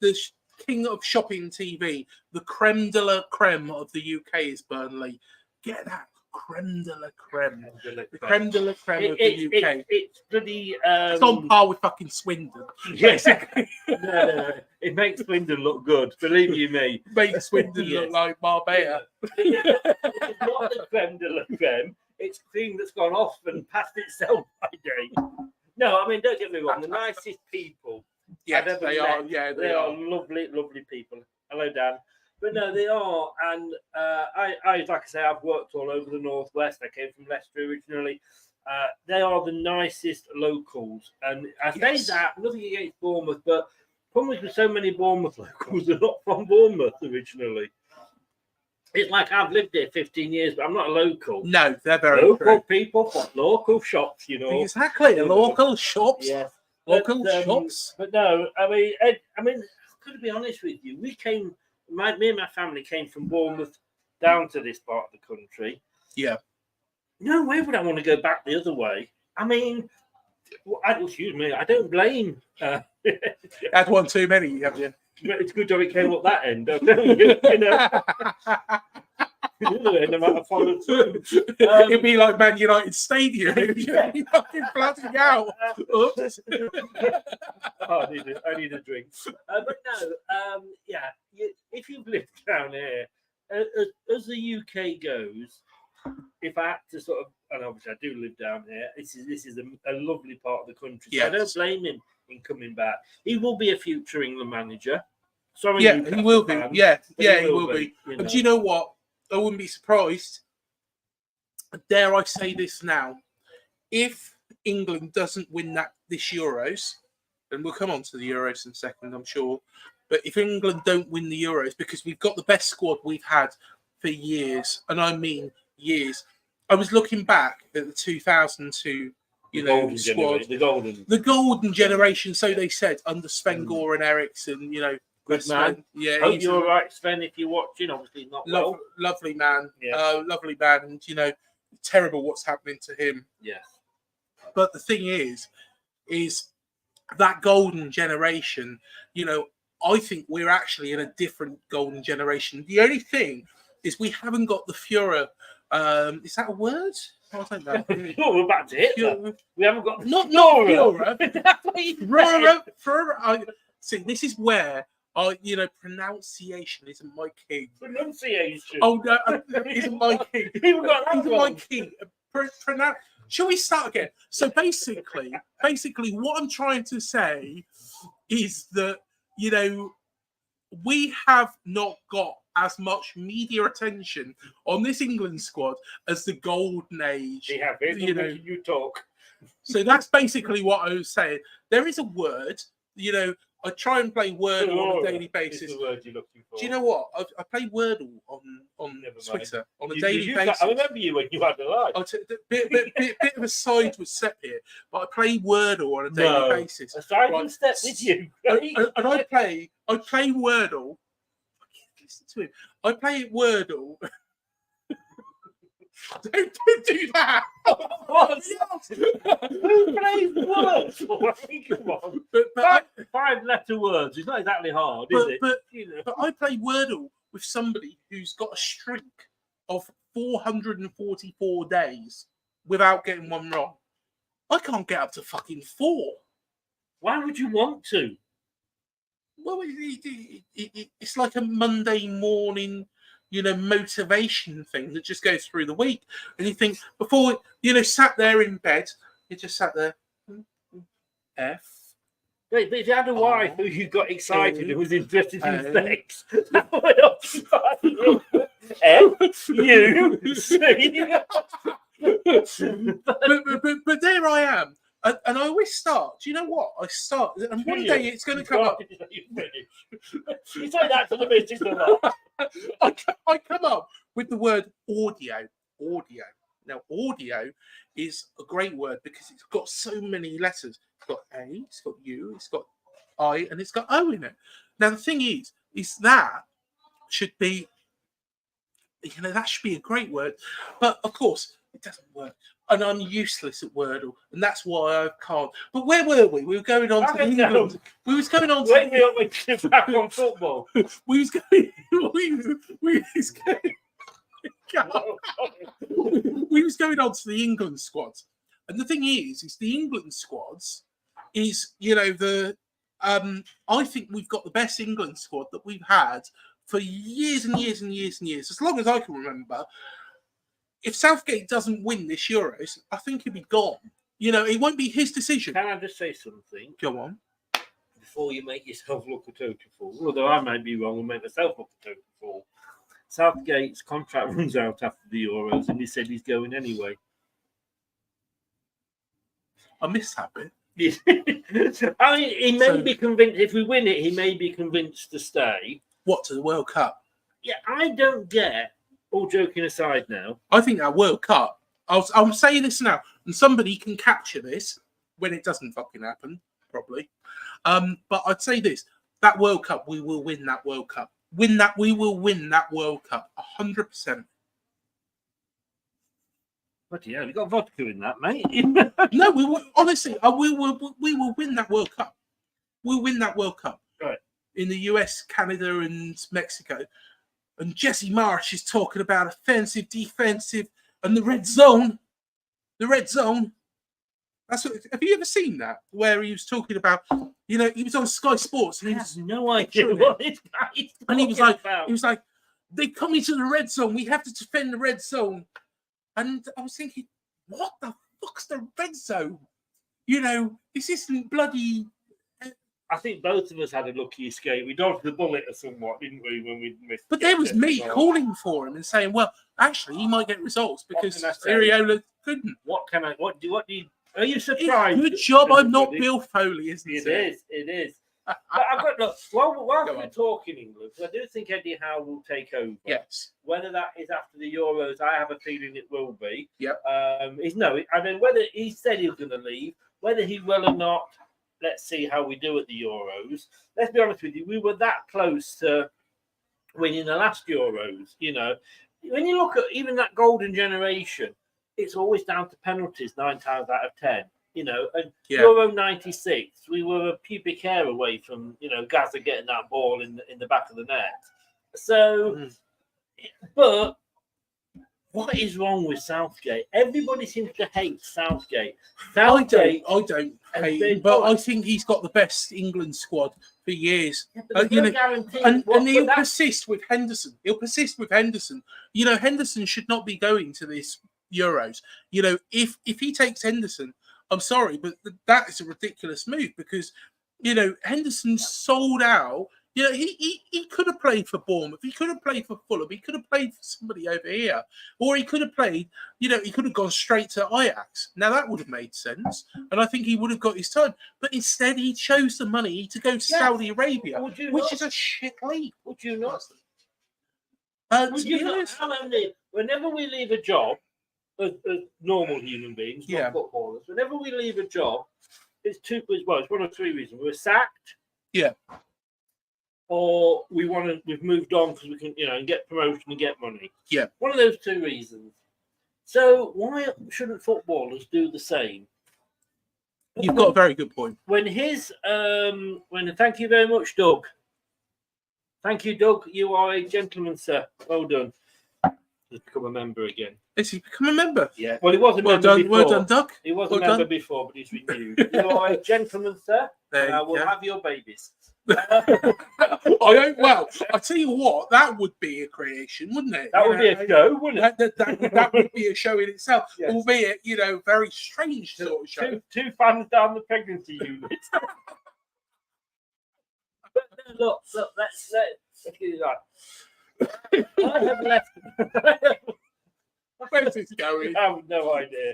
The king of shopping TV. The creme de la creme of the UK is Burnley. Get that. Creme de la creme. The creme de la creme of the UK. It's bloody... it's on par with fucking Swindon. Yes. No. It makes Swindon look good. Believe you me. It makes Swindon look like Marbella. It's not the creme de la creme. It's cream that's gone off and passed itself by day. No, I mean, don't get me wrong. The nicest people. Yes, they are. Yeah, they are lovely, lovely people. Hello, Dan. But no, they are. And I, like I say, I've worked all over the Northwest. I came from Leicester originally. They are the nicest locals. And I say that, nothing against Bournemouth, but probably with so many Bournemouth locals are not from Bournemouth originally. It's like I've lived here 15 years, but I'm not a local. No, they're very local people from local shops, you know. Exactly, local shops. Yes. Local shops. But no, I mean, I've got to be honest with you. We came, me and my family came from Bournemouth down to this part of the country. Yeah. No way would I want to go back the other way. I mean, excuse me, I don't blame. Had one too many, haven't you? It's good job it came up that end, don't you? You know? The other end, I might have followed through. It'd be like Man United Stadium. You're fucking flooding out. Oops. Oh, I need a drink. But no, if you've lived down here, as the UK goes, if I had to sort of, and obviously I do live down here, this is a lovely part of the country. So I don't blame him in coming back. He will be a future England manager. Sorry, he will be. Fan, he will be. You know. And do you know what? I wouldn't be surprised. Dare I say this now? If England doesn't win this Euros, and we'll come on to the Euros in a second, I'm sure. But if England don't win the Euros, because we've got the best squad we've had for years, and I mean years. I was looking back at the 2002, squad, the golden generation. So they said under Sven-Goran and Eriksson, good man. Yeah, hope you're all right, Sven. If you're watching, obviously not well. Lovely man. Lovely man, and terrible what's happening to him. Yes. But the thing is that golden generation. I think we're actually in a different golden generation. The only thing is we haven't got the Führer. Is that a word? I don't know. We're about to hit that. We haven't got not Führer. Führer. See, this is where pronunciation isn't my key. Pronunciation. Oh no, isn't my key. My key. Shall we start again? So basically, what I'm trying to say is that we have not got as much media attention on this England squad as the golden age. We have it. You talk. So that's basically what I was saying. There is a word, I try and play Wordle on a daily basis. The word you're looking for. Do you know what? I play Wordle on Twitter on a daily basis. I remember you when you had a live. Bit of a side with Step here, but I play Wordle on a daily basis. A side with Step with you. And I play Wordle. Listen to him. I play Wordle. Don't do that. What? Who plays words? Come on. But 5-letter words. It's not exactly hard, is it? But I play Wordle with somebody who's got a streak of 444 days without getting one wrong. I can't get up to fucking 4. Why would you want to? Well, it's like a Monday morning, motivation thing that just goes through the week. And you think, before, sat there in bed, you just sat there, F. Wait, but if you had a wife who you got excited, who was interested in sex, F, U, C. But there I am. And I always start. Do you know what? I start, and one day it's going to come up. You say that to the missus a lot. I come up with the word audio. Audio. Now, audio is a great word because it's got so many letters. It's got A, it's got U, it's got I, and it's got O in it. Now, the thing is that should be, that should be a great word. But, of course, it doesn't work. And I'm useless at Wordle, and that's why I can't. But where were we? We were going on to England. We was going on to. Wake me up when you're back on football. We was going. We was going on to the England squad, and the thing is the England squads is I think we've got the best England squad that we've had for years and years and years and years, as long as I can remember. If Southgate doesn't win this Euros, I think he'll be gone. You know, it won't be his decision. Can I just say something? Go on. Before you make yourself look a total fool, although I may be wrong and make myself look a total fool. Southgate's contract runs out after the Euros, and he said he's going anyway. I missed that bit. I mean, he may be convinced. If we win it, he may be convinced to stay. What, to the World Cup? Yeah, I don't get. All joking aside, now I think that World Cup. I'll say this now, and somebody can capture this when it doesn't fucking happen, probably. But I'd say this: that World Cup, we will win that World Cup. We will win that World Cup 100%. Bloody hell, you got vodka in that, mate? No, we will, honestly, we will win that World Cup. We'll win that World Cup. Right. In the US, Canada, and Mexico. And Jesse Marsh is talking about offensive, defensive, and the red zone. The red zone. That's what, have you ever seen that? Where he was talking about, you know, he was on Sky Sports and he has no idea what this guy is talking and he was like, they come into the red zone. We have to defend the red zone. And I was thinking, what the fuck's the red zone? You know, this isn't bloody. I think both of us had a lucky escape. We dodged the bullet somewhat, didn't we, when we missed? But there was me calling for him and saying, well, actually, he might get results because Iriola couldn't. What do you? Are you surprised? Good job, I'm not Bill Foley, isn't it? It is. But I've got look. While we're talking England, I do think Eddie Howe will take over. Yes. Whether that is after the Euros, I have a feeling it will be. Yep. I mean, whether he said he was going to leave, whether he will or not, let's see how we do at the Euros. Let's be honest with you, we were that close to winning the last Euros. You know, when you look at even that golden generation, it's always down to penalties 9 times out of 10. You know, and Euro 96, we were a pubic hair away from, you know, Gaza getting that ball in the back of the net. So, but what is wrong with Southgate? Everybody seems to hate Southgate. I don't hate him, but I think he's got the best England squad for years. Yeah, and he'll persist with Henderson. You know, Henderson should not be going to this Euros. You know, if he takes Henderson, I'm sorry, but that is a ridiculous move because, you know, Henderson sold out. You know, he could have played for Bournemouth. He could have played for Fulham. He could have played for somebody over here. Or he could have played, you know, he could have gone straight to Ajax. Now, that would have made sense. And I think he would have got his time. But instead, he chose the money to go to Saudi Arabia, which is a shit league. Would you not? Whenever we leave a job, as normal human beings, not footballers, whenever we leave a job, it's one of 3 reasons. We're sacked. Yeah. Or we've moved on because we can, you know, and get promotion and get money. Yeah. One of those 2 reasons. So why shouldn't footballers do the same? You've got a very good point. Thank you very much, Doug. Thank you, Doug. You are a gentleman, sir. Well done. He's become a member again. Has he become a member? Yeah. Well, he was a member before. Well done, Doug. He was a member before, but he's renewed. You are a gentleman, sir. We'll have your babies. Well, I tell you what, that would be a creation, wouldn't it? That would be a show, wouldn't it? That would be a show in itself, albeit, you know, very strange sort of show. Two fans down the pregnancy unit. But look, let's do that. I have left. Where's this going? I have no idea.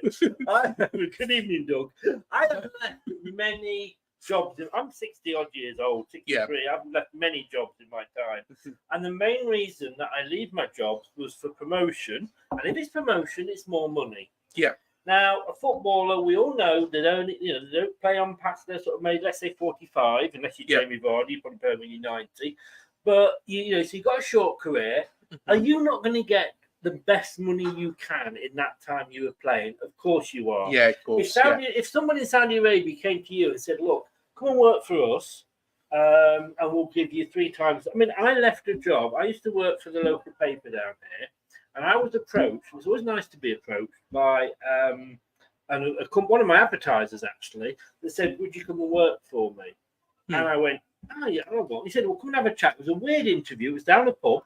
Good evening, Doug. I have left many jobs. I'm 60 odd years old, 63. I've left many jobs in my time. And the main reason that I leave my jobs was for promotion. And if it's promotion, it's more money. Yeah. Now, a footballer, we all know they don't play on past they're sort of made, let's say 45, unless you're Jamie Vardy, you put permanently 90. But you know, so you've got a short career. Are you not going to get the best money you can in that time you were playing? Of course you are. Yeah, of course. If somebody in Saudi Arabia came to you and said, look, come and work for us, and we'll give you 3 times. I mean, I left a job. I used to work for the local paper down here, and I was approached. It was always nice to be approached by one of my advertisers, actually, that said, would you come and work for me? And I went, oh, yeah, oh, well. He said, well, come and have a chat. It was a weird interview. It was down a pub,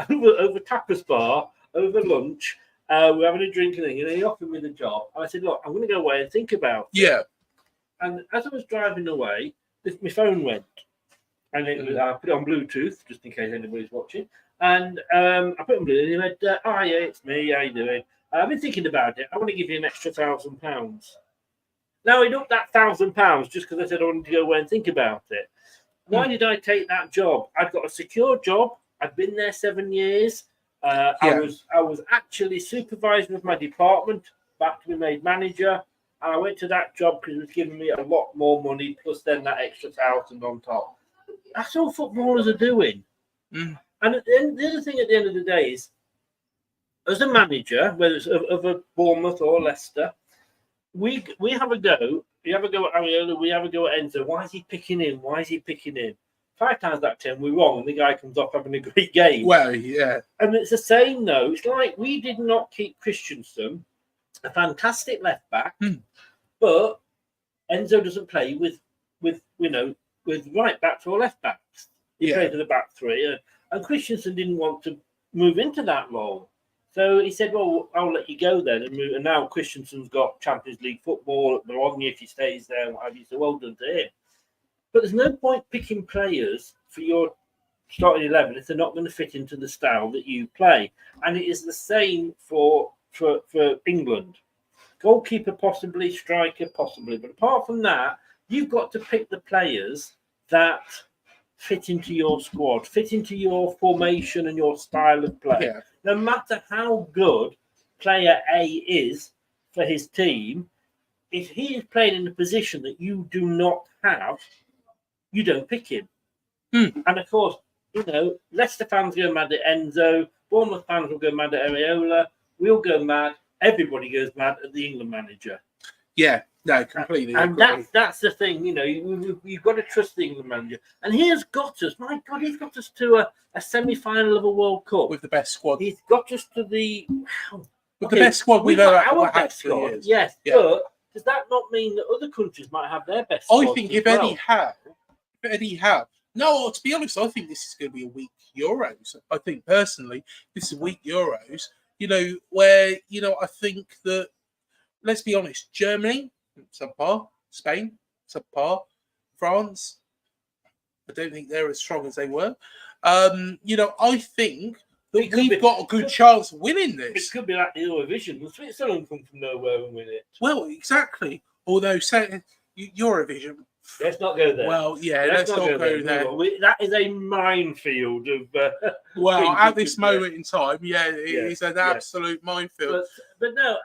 over tapas bar, over lunch. We're having a drink and he offered me the job. I said, look, I'm going to go away and think about it. Yeah. And as I was driving away, my phone went. And I put it on Bluetooth, just in case anybody's watching. And I put it on Bluetooth and he went, oh, yeah, it's me. How you doing? I've been thinking about it. I want to give you an extra £1,000. Now, he upped that £1,000 just because I said I wanted to go away and think about it. Why did I take that job? I'd got a secure job. I'd been there 7 years. I was actually supervisor of my department, back to be made manager. And I went to that job because it was giving me a lot more money, plus then that extra £1,000 on top. That's all footballers are doing. And the other thing at the end of the day is, as a manager, whether it's of a Bournemouth or Leicester, we have a go. We have a go at Areola. We have a go at Enzo. Why is he picking in? Why is he picking in? 5 times out of 10, we're wrong, and the guy comes off having a great game. Well, yeah. And it's the same, though. It's like we did not keep Christensen, a fantastic left back, but Enzo doesn't play with right backs or left backs. He plays with the back three, and Christensen didn't want to move into that role. So he said, well, I'll let you go then. And now Christensen's got Champions League football at Bologna if he stays there. And what have you. So well done to him. But there's no point picking players for your starting 11 if they're not going to fit into the style that you play. And it is the same for England. Goalkeeper possibly, striker possibly. But apart from that, you've got to pick the players that fit into your squad, fit into your formation and your style of play. Yeah. No matter how good player A is for his team, if he is playing in a position that you do not have, you don't pick him. And of course, Leicester fans go mad at Enzo, Bournemouth fans will go mad at Areola, we'll go mad, everybody goes mad at the England manager. Yeah. No, completely. And that's the thing, you've got to trust the England manager. And he has got us, my God, he's got us to a semi-final of a World Cup. With the best squad. He's got us to the... With the best squad we've ever had. Best squad, yes. Yeah. But does that not mean that other countries might have their best squad? I think if Eddie have... No, to be honest, I think this is going to be a weak Euros. I think, personally, this is a weak Euros. Where, I think that, let's be honest, Germany... subpar. Spain, subpar. France, I don't think they're as strong as they were. I think that we've got a good chance of winning this. It could be like the Eurovision. Switzerland come from nowhere and win it. Well, exactly. Although, Eurovision. Let's not go there. Well, yeah, let's not go there. That is a minefield of. Well, at this moment in time, it is an absolute minefield. But no,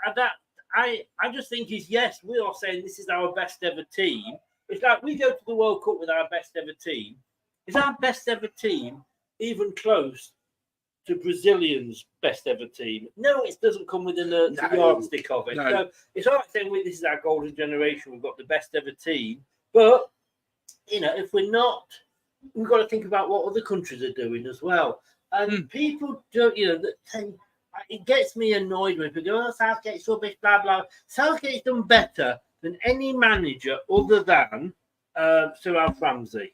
I just think we are saying this is our best ever team. It's like we go to the World Cup with our best ever team. Is our best ever team even close to Brazilians' best ever team? No, it doesn't come within the yardstick of it. No. So it's all right saying this is our golden generation. We've got the best ever team. But, if we're not, we've got to think about what other countries are doing as well. And people don't, it gets me annoyed when people go, Southgate's rubbish, blah, blah. Southgate's done better than any manager other than Sir Alf Ramsey.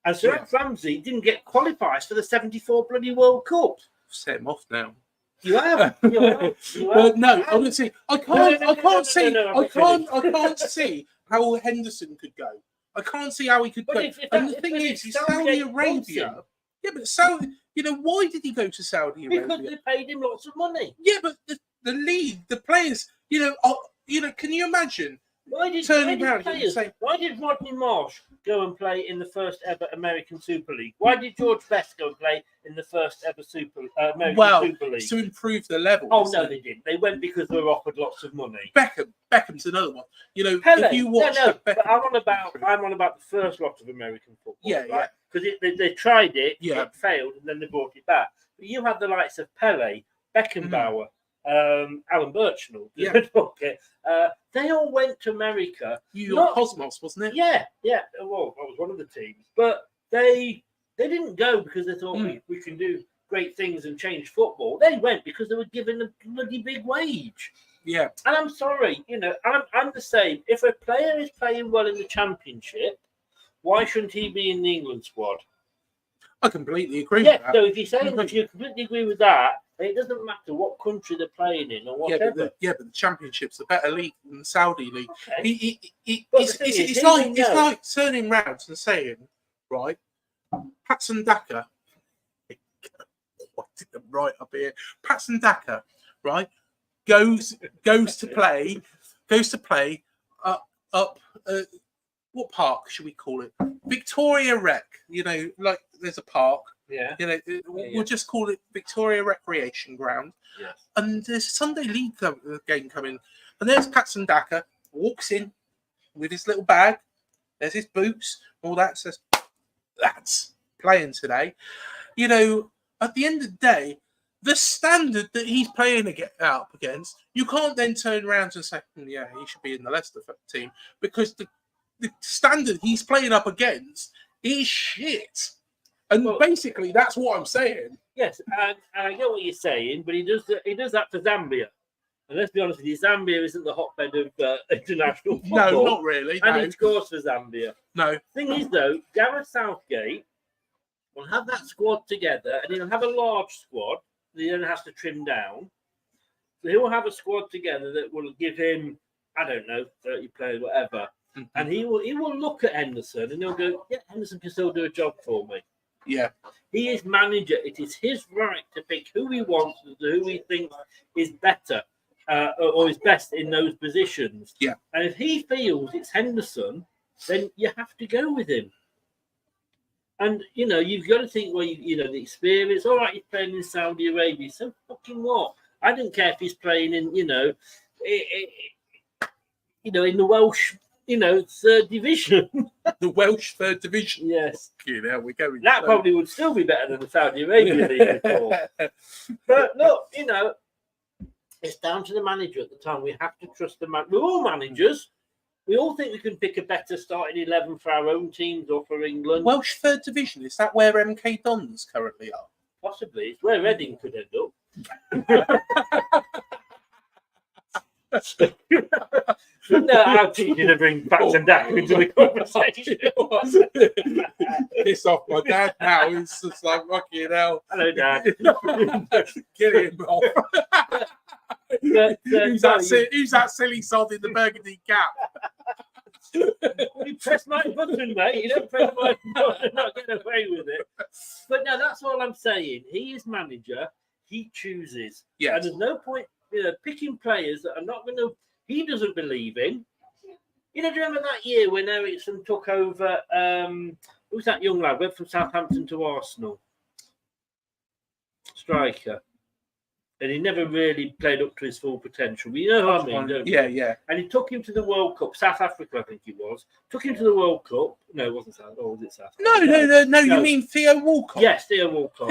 And Sir Alf Ramsey didn't get qualified for the 74 bloody World Cup. Set him off now. You have. But no, honestly, I can't see how Henderson could go. I can't see how he could go. And the thing is, Saudi Arabia. Yeah, but why did he go to Saudi Arabia? Because they paid him lots of money. Yeah, but the league, the players, can you imagine? Why did Rodney Marsh go and play in the first ever American Super League? Why did George Best go and play in the first ever American Super League? To improve the level. Oh, no, they didn't. They went because they were offered lots of money. Beckham's another one. Pele, if you watch... but I'm on about the first lot of American football. Yeah, right? Because they tried it, it failed, and then they brought it back. But you had the likes of Pele, Beckenbauer, Alan Birchnell. Yeah. They all went to America. Cosmos, wasn't it? Yeah. Well, that was one of the teams. But they didn't go because they thought we can do great things and change football. They went because they were given a bloody big wage. Yeah. And I'm sorry, I'm the same. If a player is playing well in the Championship, why shouldn't he be in the England squad? I completely agree with that. So if you're saying that you completely agree with that, It doesn't matter what country they're playing in or whatever. But the Championship's a better league than the Saudi league. Okay. It's like turning round and saying, right, Patson Daka, what did them right up here? Patson Daka, right, goes to play up. What park should we call it? Victoria Rec. You know, like there's a park. Yeah. You know, we'll just call it Victoria Recreation Ground. Yes. And there's a Sunday League game coming. And there's Patson Daka, walks in with his little bag. There's his boots, all that. Says, that's playing today. You know, at the end of the day, the standard that he's playing up against, you can't then turn around and say, yeah, he should be in the Leicester team. Because the standard he's playing up against is shit. And basically, that's what I'm saying. Yes, and I get what you're saying, but he does that for Zambia. And let's be honest with you, Zambia isn't the hotbed of international football. No, not really. And he scores for Zambia. No. Thing is, though, Gareth Southgate will have that squad together, and he'll have a large squad that he then has to trim down. So he will have a squad together that will give him, I don't know, 30 players, whatever. Mm-hmm. And he will look at Henderson and he'll go, yeah, Henderson can still do a job for me. Yeah. He is manager. It is his right to pick who he wants and who he thinks is better or is best in those positions. Yeah. And if he feels it's Henderson, then you have to go with him. And, you know, you've got to think, well, you know, the experience. All right, he's playing in Saudi Arabia. So fucking what? I don't care if he's playing in, in the Welsh, third division. The Welsh third division. Yes. We're going. That probably would still be better than the Saudi Arabia league. But look, it's down to the manager at the time. We have to trust the man. We're all managers. We all think we can pick a better starting 11 for our own teams or for England. Welsh third division, is that where MK Dons currently are? Possibly. It's where Reading could end up. No, how cheeky to bring Patson Daka into the conversation. Piss off my dad now. He's just like, fucking hell. Hello, Dad. Get him off. Who's that silly sod in the burgundy cap? You press my button, mate. You don't press my button and not get away with it. But no, that's all I'm saying. He is manager. He chooses. Yes. And there's no point picking players that are not going to, he doesn't believe in. Do you remember that year when Ericsson took over, who's that young lad? Went from Southampton to Arsenal. Striker. And he never really played up to his full potential. You know what I mean, don't you? Yeah. And he took him to the World Cup, South Africa, I think it was. Took him to the World Cup. No, it wasn't South. Or was it South Africa? No. You mean Theo Walcott? Yes, Theo Walcott.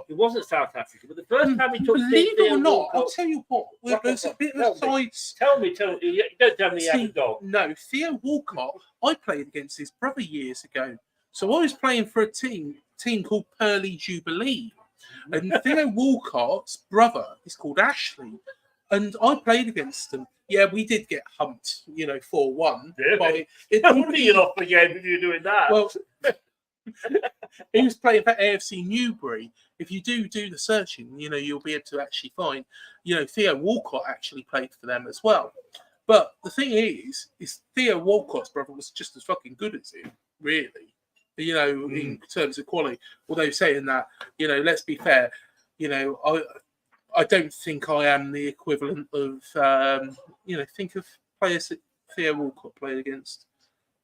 It wasn't South Africa, but the first time he took Believe Theo it or not, Walcott, I'll tell you what. There's a bit of a side. Tell me. You don't tell me he had a dog. No, Theo Walcott, I played against his brother years ago. So I was playing for a team called Pearly Jubilee. And Theo Walcott's brother is called Ashley. And I played against them. Yeah, we did get humped, 4-1. Yeah, it wouldn't be off the game if you're doing that. Well, he was playing for AFC Newbury. If you do the searching, you'll be able to actually find, Theo Walcott actually played for them as well. But the thing is Theo Walcott's brother was just as fucking good as him, really. In terms of quality. Although saying that, let's be fair, I don't think I am the equivalent of, think of players that Theo Walcott played against.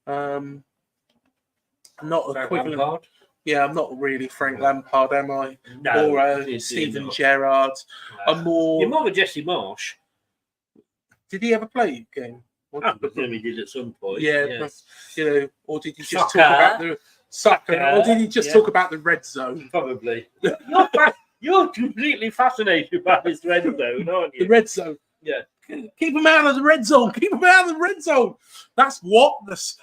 Not equivalent. Lampard? Yeah, I'm not really Frank Lampard, am I? No. Or Steven Gerrard. No. I'm more. You're more of a Jesse Marsh. Did he ever play a game? I presume he did at some point. Yeah, yes. Or did he just talk about the soccer? Or did he just talk about the red zone? Probably. You're completely fascinated by this red zone, aren't you? The red zone. Yeah. Keep him out of the red zone. Keep him out of the red zone. That's what Leeds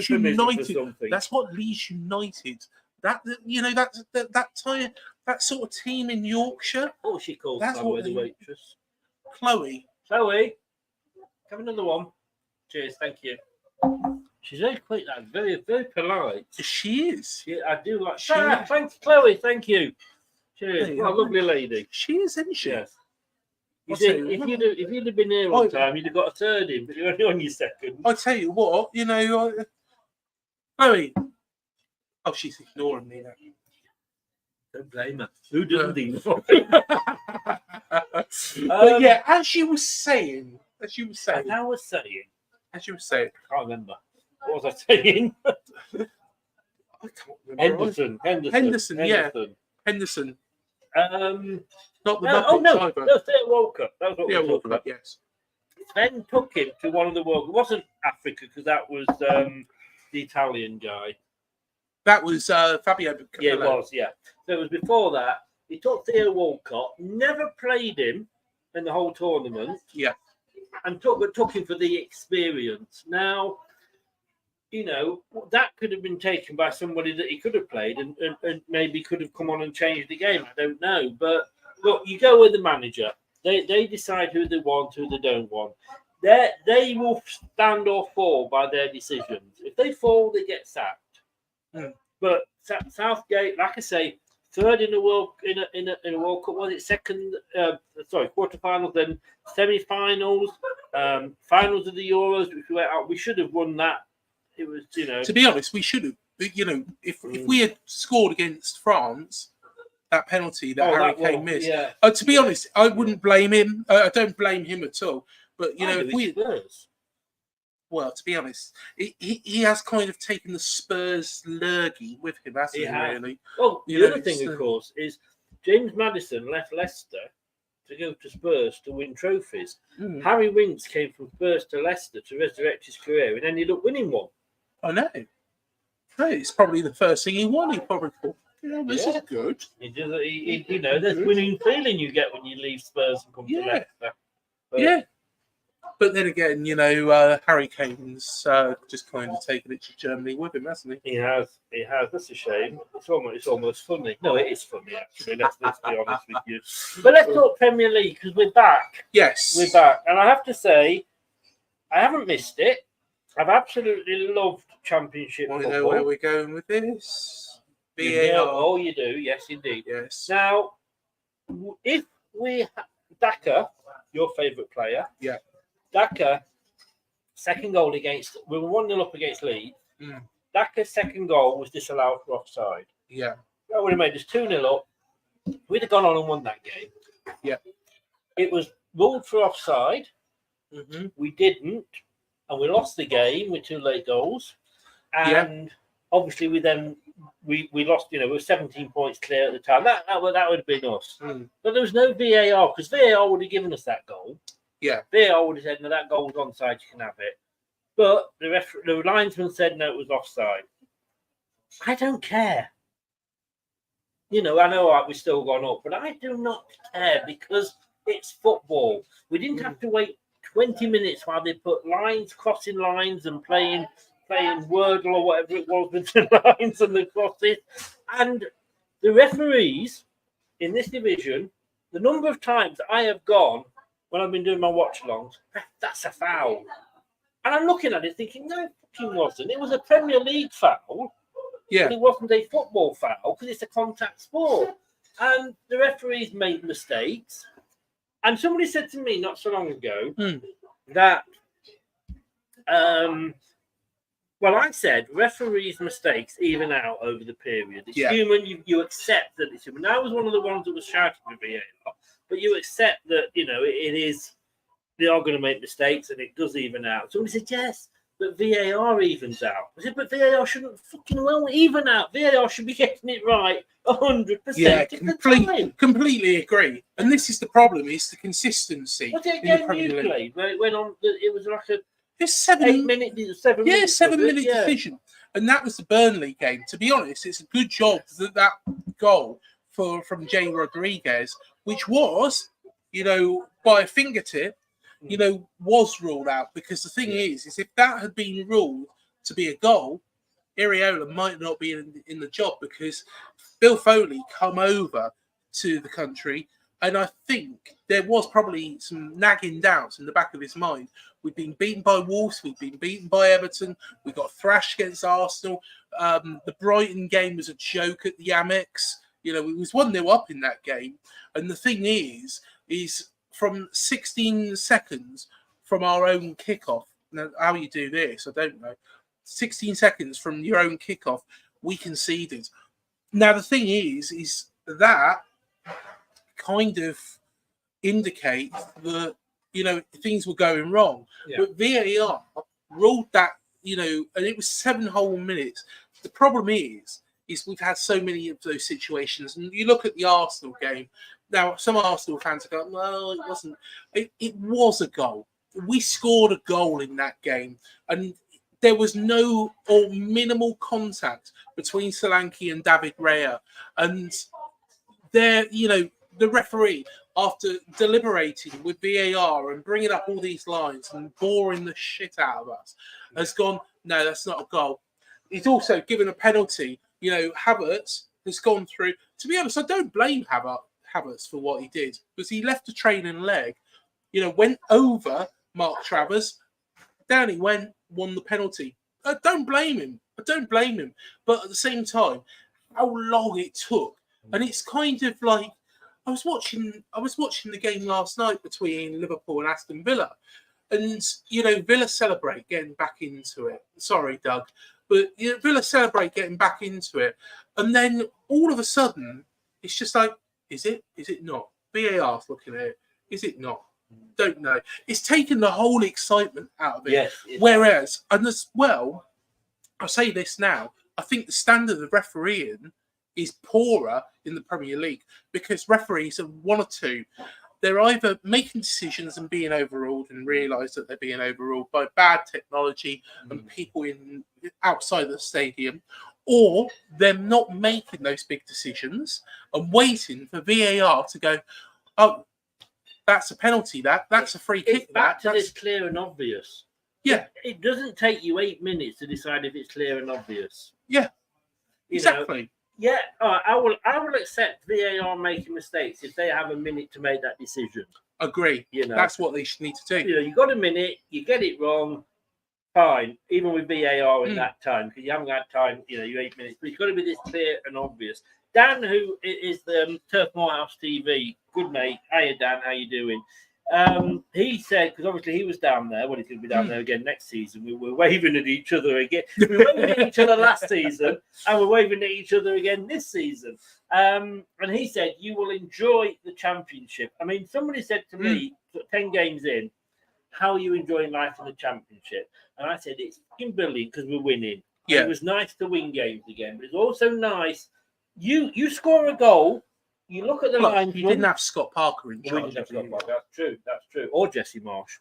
United. That's what Leeds United. That sort of team in Yorkshire. What was she called? That's what the waitress. Chloe. Have another one. Cheers. Thank you. She's very quick. Very, very polite. She is. Yeah, I do like. Thanks, Chloe. Thank you. She is. What a lovely lady. She is, isn't she? Yes. If you'd have been here on time, you'd have got a third in, but you're only on your second. I tell you what, you know, Chloe. Oh, she's ignoring me now. Don't blame her. Who doesn't ignore But yeah, as you were saying. I can't remember. What was I saying? I can't remember. Henderson. Henderson. Not the no, Theatre World Cup. That was what we were talking about. Yes. Sven took him to one of the World. It wasn't Africa because that was the Italian guy. That was Fabio. Capello. Yeah, it was. Yeah. So it was before that. He took Theo Walcott. Never played him in the whole tournament. Yeah. And took him for the experience. Now, you know, that could have been taken by somebody that he could have played and maybe could have come on and changed the game. I don't know. But look, you go with the manager. They decide who they want, who they don't want. They will stand or fall by their decisions. If they fall, they get sacked. But Southgate, like I say, third in the World in a World Cup. Was it second? Quarterfinals, then semi-finals, finals of the Euros, which we went out. We should have won that. It was, you know. To be honest, we should have. You know, if we had scored against France, that penalty that Harry Kane missed. Yeah. To be honest, I wouldn't blame him. I don't blame him at all. But you know, if we. Well, to be honest, he has kind of taken the Spurs lurgy with him, hasn't he? Really? Well, the other thing, of course, is James Maddison left Leicester to go to Spurs to win trophies. Harry Winks came from Spurs to Leicester to resurrect his career and ended up winning one. I know. It's probably the first thing he won. He probably thought, this is good. You know, there's winning feeling you get when you leave Spurs and come to Leicester. But, but then again, you know, Harry Kane's just kind of taken it to Germany with him, hasn't he? He has. That's a shame. It's almost funny. No, it is funny, actually. Let's be honest with you. But let's talk Premier League, because we're back. Yes. We're back. And I have to say, I haven't missed it. I've absolutely loved Championship football. Want to know where we're going with this? VAR. Oh, you do? Yes, indeed. Yes. Now, if we... Daka, your favourite player. Yeah. Daka, second goal against... We were 1-0 up against Leeds. Daka's second goal was disallowed for offside. Yeah. That would have made us 2-0 up. We'd have gone on and won that game. Yeah. It was ruled for offside. We didn't. And we lost the game with 2 late goals. And obviously we lost, you know, we were 17 points clear at the time. That would have been us. But there was no VAR, because VAR would have given us that goal. Yeah. VAR would have said, no, that goal's onside, you can have it. But the linesman said, no, it was offside. I don't care. You know, I know we've still gone up, but I do not care, because it's football. We didn't have to wait 20 minutes while they put lines, crossing lines and playing Wordle or whatever it was with the lines and the crosses. And the referees in this division, the number of times I have gone when I've been doing my watch-alongs, that's a foul. And I'm looking at it thinking, no, it fucking wasn't. It was a Premier League foul. Yeah. But it wasn't a football foul because it's a contact sport. And the referees made mistakes. And somebody said to me not so long ago that, I said referees' mistakes even out over the period. It's human. You accept that it's human. I was one of the ones that was shouting for VAR, but you accept that, you know, it is, they are going to make mistakes and it does even out. Somebody said, yes, but VAR evens out. I said, but VAR shouldn't fucking well even out. VAR should be getting it right 100%. Yeah, completely agree. And this is the problem, is the consistency. What's it again you played? Where it went on, it was like a... It's 7 minute minute decision. And that was the Burnley game. To be honest, it's a good job that goal from Jay Rodriguez, which was, you know, by a fingertip, you know, was ruled out. Because the thing is if that had been ruled to be a goal, Iriola might not be in the job, because Bill Foley come over to the country, and I think there was probably some nagging doubts in the back of his mind. We've been beaten by Wolves, we've been beaten by Everton, we got thrashed against Arsenal. The Brighton game was a joke at the Amex. You know, we was 1-0 up in that game. And the thing is from 16 seconds from our own kickoff. Now, how you do this, I don't know. 16 seconds from your own kickoff, we conceded. Now, the thing is that kind of indicates that, you know, things were going wrong. Yeah. But VAR ruled that, you know, and it was 7 whole minutes. The problem is we've had so many of those situations. And you look at the Arsenal game. Now, some Arsenal fans are going, well, it wasn't. It was a goal. We scored a goal in that game. And there was no or minimal contact between Solanke and David Raya. And there, you know, the referee, after deliberating with VAR and bringing up all these lines and boring the shit out of us, has gone, no, that's not a goal. He's also given a penalty. You know, Havertz has gone through. To be honest, I don't blame Havertz for what he did, because he left a trailing leg, you know, went over Mark Travers, down he went, won the penalty. I don't blame him. But at the same time, how long it took. And it's kind of like, I was watching the game last night between Liverpool and Aston Villa. And, you know, Villa celebrate getting back into it. Sorry, Doug. But, you know, Villa celebrate getting back into it. And then all of a sudden, it's just like, is it? Is it not? VAR's looking at it. Is it not? Don't know. It's taken the whole excitement out of it. Yes, whereas, and as well, I'll say this now, I think the standard of refereeing is poorer in the Premier League, because referees are one or two. They're either making decisions and being overruled and realise that they're being overruled by bad technology and people outside the stadium, or they're not making those big decisions and waiting for VAR to go, oh, that's a penalty, that's a free kick. It's back to this clear and obvious. Yeah. It doesn't take you 8 minutes to decide if it's clear and obvious. Yeah, exactly. You know, yeah, I will accept VAR making mistakes if they have a minute to make that decision. Agree. You know, that's what they should need to do. You know, you got a minute, you get it wrong, fine. Even with VAR in that time, because you haven't had time. You know, you 8 minutes, but it's got to be this clear and obvious. Dan, who is the Turf Moorhouse TV, good mate. Hiya, Dan. How you doing? He said, because obviously he was down there. Well, he's going to be down there again next season. We were waving at each other again. We were waving at each other last season, and we're waving at each other again this season. And he said, you will enjoy the championship. I mean, somebody said to me, 10 games in, how are you enjoying life in the championship? And I said, it's fucking brilliant because we're winning. Yeah. It was nice to win games again, but it's also nice. You score a goal. You look at the line. You didn't have Scott Parker in charge. We didn't have Scott Parker. That's true. Or Jesse Marsh.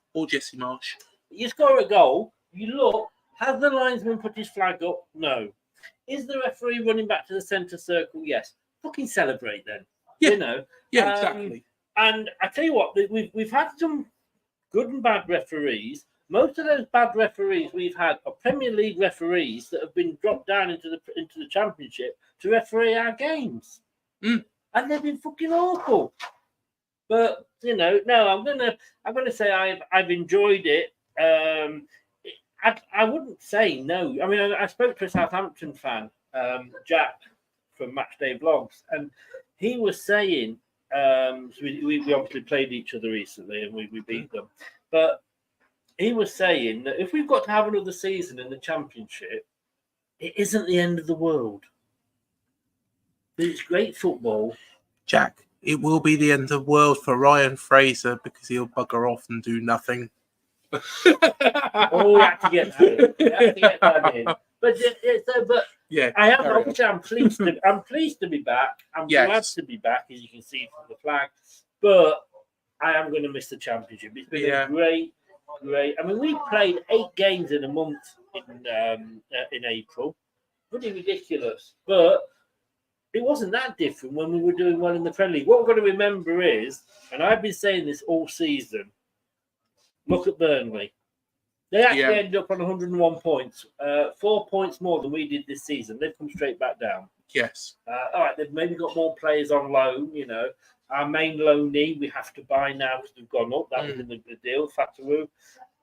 You score a goal. You look. Has the linesman put his flag up? No. Is the referee running back to the centre circle? Yes. Fucking celebrate then. Yeah. You know. Yeah, exactly. And I tell you what, we've had some good and bad referees. Most of those bad referees we've had are Premier League referees that have been dropped down into the Championship to referee our games. And they've been fucking awful. But you know, no, I'm gonna say I've enjoyed it. I wouldn't say no. I mean, I spoke to a Southampton fan, Jack from Matchday Vlogs, and he was saying, so we obviously played each other recently and we beat them, but he was saying that if we've got to have another season in the Championship, it isn't the end of the world. It's great football. Jack, it will be the end of the world for Ryan Fraser because he'll bugger off and do nothing. Oh, we have to get that in. But yeah, I'm pleased to be back. I'm glad to be back, as you can see from the flag. But I am going to miss the Championship. It's been great. I mean, we played 8 games in a month in April. Pretty ridiculous, but it wasn't that different when we were doing well in the Premier League. What we've got to remember is, and I've been saying this all season, look at Burnley. They actually ended up on 101 points, 4 points more than we did this season. They've come straight back down. Yes. All right, they've maybe got more players on loan. You know, our main loanee we have to buy now because they've gone up. That was in the deal, Fatawu.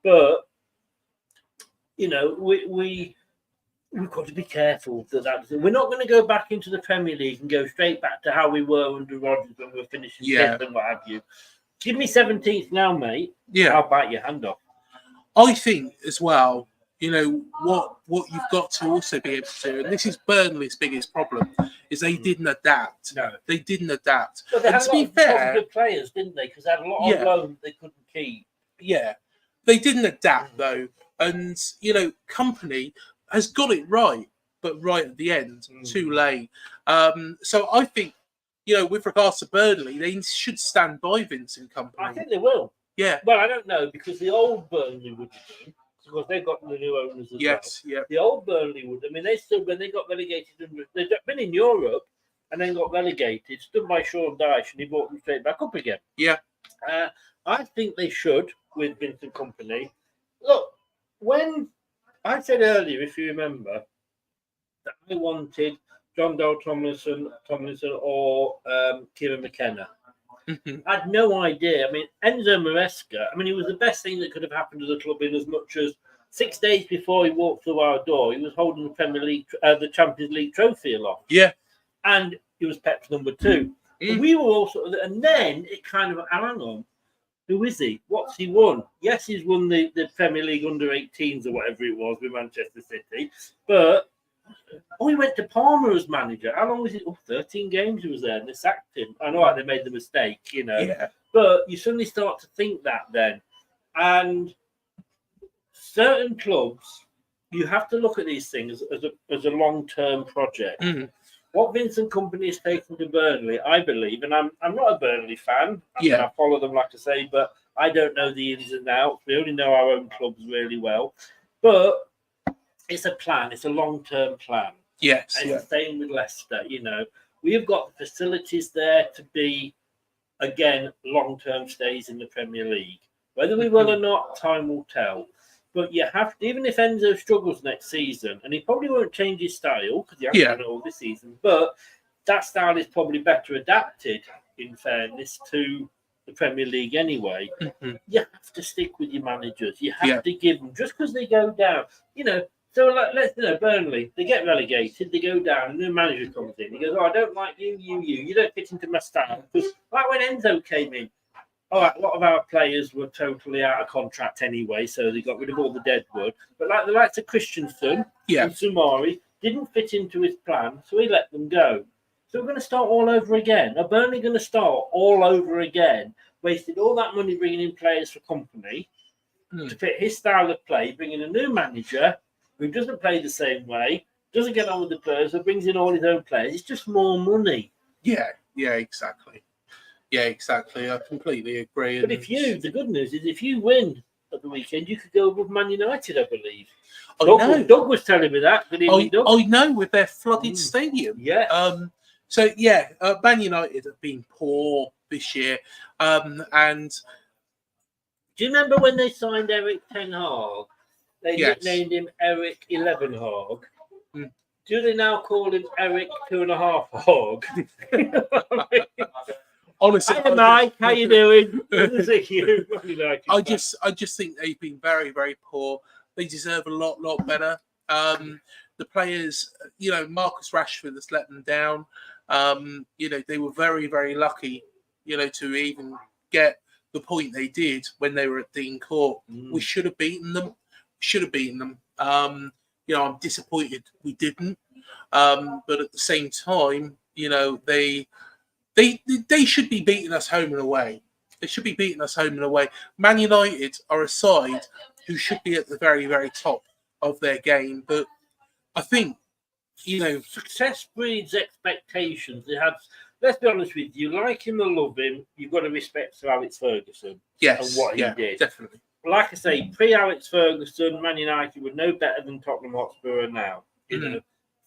But you know, we we've got to be careful that we're not going to go back into the Premier League and go straight back to how we were under Rodgers when we were finishing fifth and what have you. Give me 17th now, mate. Yeah, I'll bite your hand off. I think as well, you know, what you've got to also be able to do, and this is Burnley's biggest problem, is they didn't adapt. No. They didn't adapt. But they and had to a lot be of fair, good players, didn't they? Because they had a lot of loans they couldn't keep. Yeah, they didn't adapt though, and you know, Company has got it right, but right at the end, too late. So I think, you know, with regards to Burnley, they should stand by Vincent Company. I think they will. Yeah. Well, I don't know, because the old Burnley would do, because they've got the new owners as well. Yeah. The old Burnley would. I mean, they still, when they got relegated, they've been in Europe and then got relegated, stood by Sean Dyche, and he brought them straight back up again. Yeah. I think they should with Vincent Company. Look, when I said earlier, if you remember, that I wanted John Dale Tomlinson or Kieran McKenna. I had no idea. I mean, Enzo Maresca, I mean, he was the best thing that could have happened to the club, in as much as 6 days before he walked through our door, he was holding the Premier League, the Champions League trophy aloft. Yeah. And he was Pep's number 2. And we were also, and then it kind of, hang on, who is he? What's he won? Yes, he's won the Premier League under-18s or whatever it was with Manchester City, but he went to Parma as manager. How long was it? 13 games he was there, and they sacked him. I know they made the mistake, you know. Yeah. But you suddenly start to think that then. And certain clubs, you have to look at these things as a long-term project. What Vincent Company has taken to Burnley, I believe, and I'm not a Burnley fan. I follow them, like I say, but I don't know the ins and outs. We only know our own clubs really well. But it's a plan. It's a long-term plan. Yes. And it's the same with Leicester. You know, we've got the facilities there to be, again, long-term stays in the Premier League. Whether we will or not, time will tell. But you have to, even if Enzo struggles next season, and he probably won't change his style because he hasn't done it all this season, but that style is probably better adapted, in fairness, to the Premier League anyway. You have to stick with your managers. You have to give them, just because they go down, you know. So let's, you know, Burnley, they get relegated, they go down, and the manager comes in. He goes, "Oh, I don't like you. You don't fit into my style." Because like when Enzo came in, all right, a lot of our players were totally out of contract anyway, so they got rid of all the deadwood. But like the likes of Christensen and Sumari didn't fit into his plan, so he let them go. So we're going to start all over again. Are Burnley going to start all over again? Wasted all that money bringing in players for Company to fit his style of play, bringing a new manager who doesn't play the same way, doesn't get on with the players, so brings in all his own players. It's just more money. Yeah, exactly. Yeah, exactly. I completely agree. But the good news is, if you win at the weekend, you could go above Man United, I believe. Doug was telling me that. I know, with their flooded stadium. Yeah. Man United have been poor this year. And do you remember when they signed Eric Ten Hag? They nicknamed him Eric 11 Hog. Do they now call him Eric 2.5 Hog? Honestly, hi Mike, how you doing? I just think they've been very, very poor. They deserve a lot better. The players, you know, Marcus Rashford has let them down. You know, they were very, very lucky, you know, to even get the point they did when they were at Dean Court. We should have beaten them. You know, I'm disappointed we didn't. But at the same time, you know, they should be beating us home and away. They should be beating us home and away. Man United are a side who should be at the very, very top of their game. But I think, you know, success breeds expectations. It has. Let's be honest with you. Like him or love him, you've got to respect Sir Alex Ferguson. Yes, and what he did. Definitely. Like I say, pre-Alex Ferguson, Man United were no better than Tottenham Hotspur are now. You know,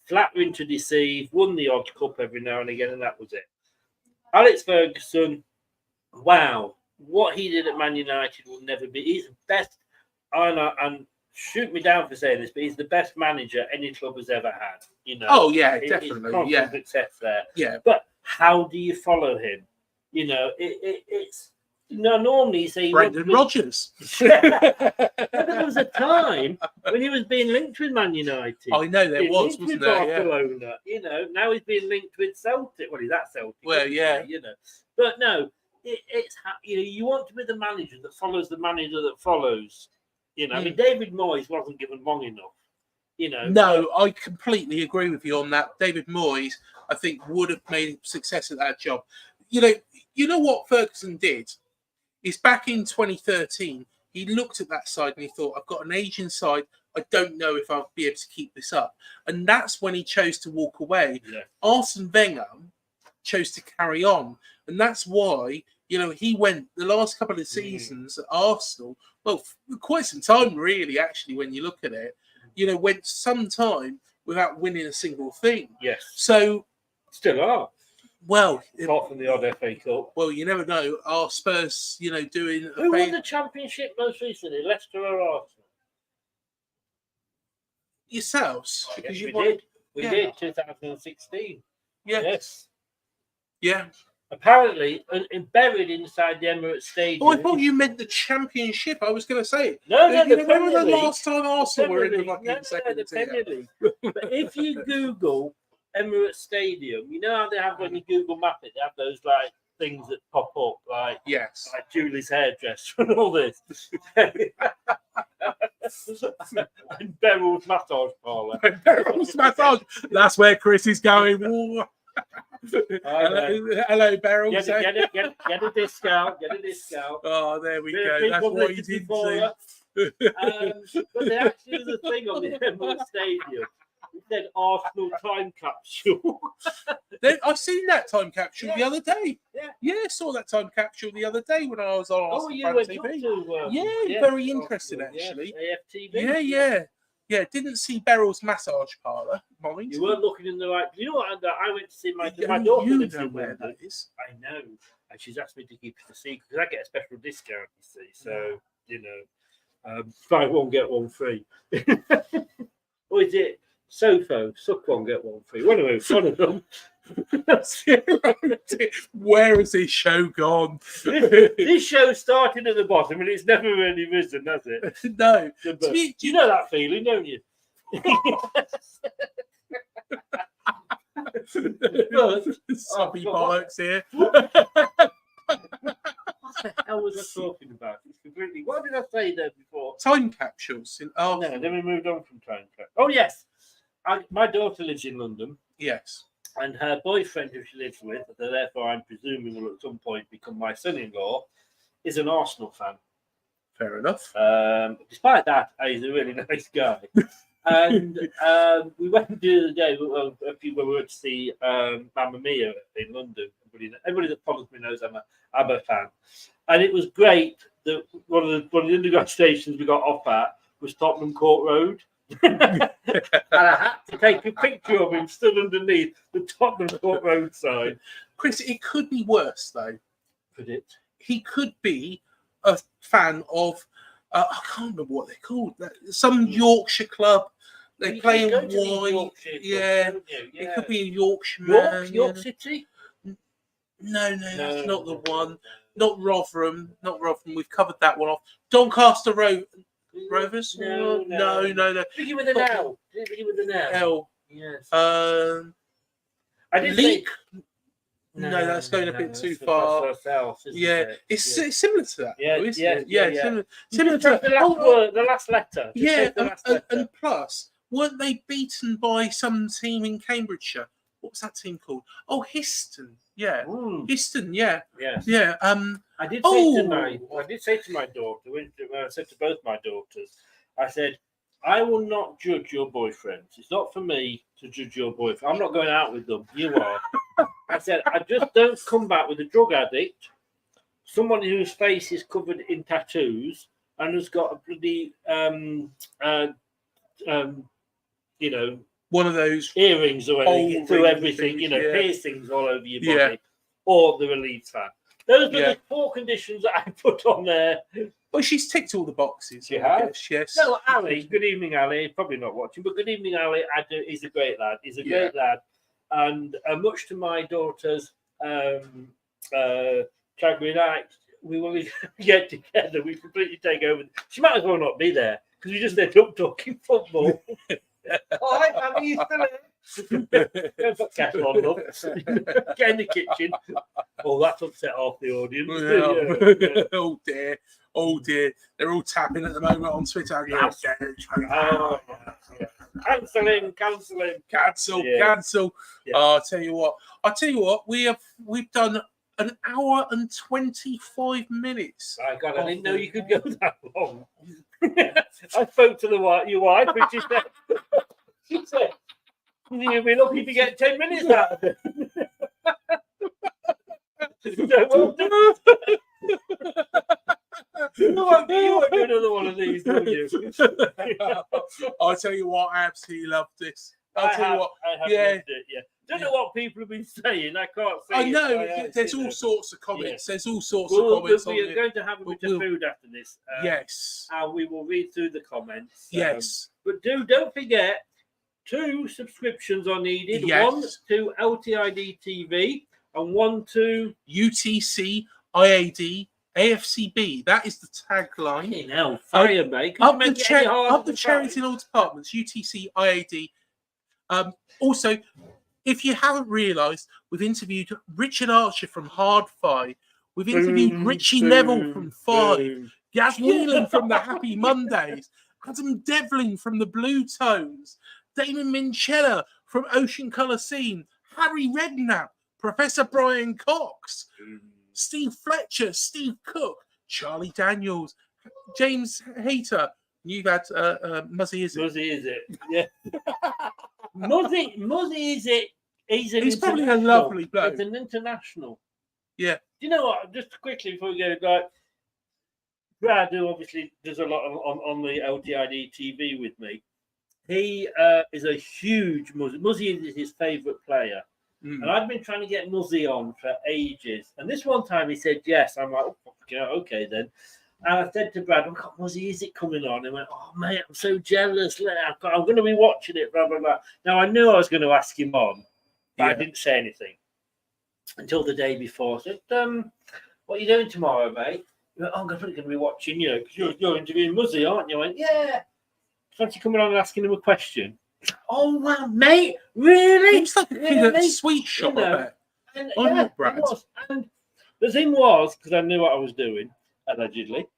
flattering to deceive, won the odd cup every now and again, and that was it. Alex Ferguson, wow, what he did at Man United will never be. He's the best, and shoot me down for saying this, but he's the best manager any club has ever had. You know. Oh yeah, definitely. Success there. Yeah. But how do you follow him? You know, it's No, normally you say Brendan Rodgers. There was a time when he was being linked with Man United. I know there was, wasn't there? Barcelona, you know. Now he's being linked with Celtic. Well, he's at Celtic. Well, yeah, you know. But no, it's you know, you want to be the manager that follows the manager that follows. You know, I mean, David Moyes wasn't given long enough. You know. No, I completely agree with you on that. David Moyes, I think, would have made success at that job. You know what Ferguson did is back in 2013, he looked at that side and he thought, I've got an aging side. I don't know if I'll be able to keep this up. And that's when he chose to walk away. Yeah. Arsene Wenger chose to carry on. And that's why, you know, he went the last couple of seasons at Arsenal, well, quite some time, really, actually, when you look at it, you know, went some time without winning a single thing. Yes. So, still are. Well, apart from the odd FA Cup. Well, you never know. Are Spurs, you know, doing... Who won the Championship most recently, Leicester or Arsenal? Yourselves. Because we did. We did, 2016. Yeah. Yes. Yeah. Apparently, buried inside the Emirates Stadium. Oh, I thought you meant the Championship. I was going to say. No, when was the last time Arsenal were in the fucking second Premier League. But if you Google Emirates Stadium, you know how they have when you Google Map it, they have those like things that pop up, like like Julie's hairdresser and all this. And Beryl's massage parlour. Beryl's massage. That's where Chris is going. Hello, Beryl. Get a discount. Get a discount. Oh, there we go. That's what he did say. But there actually was a thing on the Emirates Stadium. It said Arsenal time capsule. I've seen that time capsule the other day. Yeah, I saw that time capsule the other day when I was on Arsenal TV. Very interesting actually. AFTV. Yeah, didn't see Beryl's massage parlour, mind. You weren't looking in the right... You know what? I went to see my daughter. You know where that is. I know. And she's asked me to keep it a secret because I get a special discount, you see. So, you know, buy one, get one free. Or is it Sofo? Suck one, get one free. One of them. Where has this show gone? This show started at the bottom and it's never really risen, has it? No. You know that feeling, don't you? Soppy bollocks here. What the hell was I talking about? It's completely. What did I say there before? Time capsules. No, then we moved on from time capsules. Oh yes, my daughter lives in London. Yes. And her boyfriend, who she lives with, therefore I'm presuming will at some point become my son-in-law, is an Arsenal fan. Fair enough. Despite that, he's a really nice guy. And we went the other day, we were to see Mamma Mia in London. Everybody that follows me knows I'm an ABBA fan. And it was great that one of the underground stations we got off at was Tottenham Court Road. And I had to take a picture of him stood underneath the Tottenham Court Road sign. Chris, it could be worse though. Could it? He could be a fan of I can't remember what they're called. Some Yorkshire club. They play in white. Yeah. It could be in Yorkshire. York City? No, that's not the one. Not Rotherham. We've covered that one off. Doncaster Rovers? No. Begin with an L. Begin with an L. L. Yes. I did Leek. No, that's going a bit too far. It's similar to that. Yeah. Similar to the last letter. And plus, weren't they beaten by some team in Cambridgeshire? What was that team called? Oh, Histon. Yeah, Histon. Yeah. Yes. Yeah. I did say to my daughter, I said to both my daughters, I said, I will not judge your boyfriends. It's not for me to judge your boyfriend. I'm not going out with them. You are. I said, I just don't come back with a drug addict, someone whose face is covered in tattoos and has got a bloody, you know, one of those earrings or anything through everything, things, you know, piercings all over your body, or they're a Leeds fan. Those are the 4 conditions that I put on there. Well, she's ticked all the boxes. She has. Yes. No, Ali. Good evening, Ali. Probably not watching, but good evening, Ali. He's a great lad. He's a great lad, and much to my daughter's chagrin, we when we get together, we completely take over. She might as well not be there because we just end up talking football. All right, Mammy, you still there? Go put kettle on, love. Get in the kitchen. Oh, that's upset half the audience. Yeah. Oh dear. Oh dear. They're all tapping at the moment on Twitter. Yes. Cancelling. Cancel. Yeah. Oh, I'll tell you what. We've done an hour and 25 minutes. My God, I didn't know you could go that long. I spoke to your wife, and she said, you'll be lucky to get 10 minutes out of it. You won't do another one of these, will you? I'll tell you what, I absolutely love this. I have loved it, yeah. Don't know what people have been saying. I can't say. I know. There's all sorts of comments. Yeah. There's all sorts of comments. We are going to have a bit of food after this. Yes. And we will read through the comments. Yes. But don't forget, 2 subscriptions are needed. Yes. 1 to LTiD TV and 1 to UTCIAD AFCB. That is the tagline. Fire, mate. Up the cherries in all departments. UTCIAD. Also, if you haven't realised, we've interviewed Richard Archer from Hard Five. We've interviewed Richie Neville from Five. Gaz Whelan from the Happy Mondays. Adam Devlin from the Blue Tones. Damon Minchella from Ocean Colour Scene. Harry Redknapp. Professor Brian Cox. Steve Fletcher. Steve Cook. Charlie Daniels. James Hayter. You've had Muzzy Is It? Muzzy Is It? Yeah. Muzzy Is It? He's probably a lovely bloke. It's an international. Yeah. Do you know what? Just quickly before we go, like Brad, who obviously does a lot on the LTID TV with me, he is a huge Muzzy. Muzzy is his favourite player. And I've been trying to get Muzzy on for ages. And this one time he said yes. I'm like, okay then. And I said to Brad, I've got Muzzy Is It coming on. He went, oh, mate, I'm so jealous. I'm going to be watching it, blah, blah, blah. Now, I knew I was going to ask him on, but I didn't say anything until the day before. I said, what are you doing tomorrow, mate? He went, oh, I'm going to be watching you because you're interviewing Muzzy, aren't you? I went, yeah. Fancy coming on and asking him a question? Oh, wow, mate, really? It's like a sweet shop, I bet. And, Brad. It was. And the thing was, because I knew what I was doing, allegedly.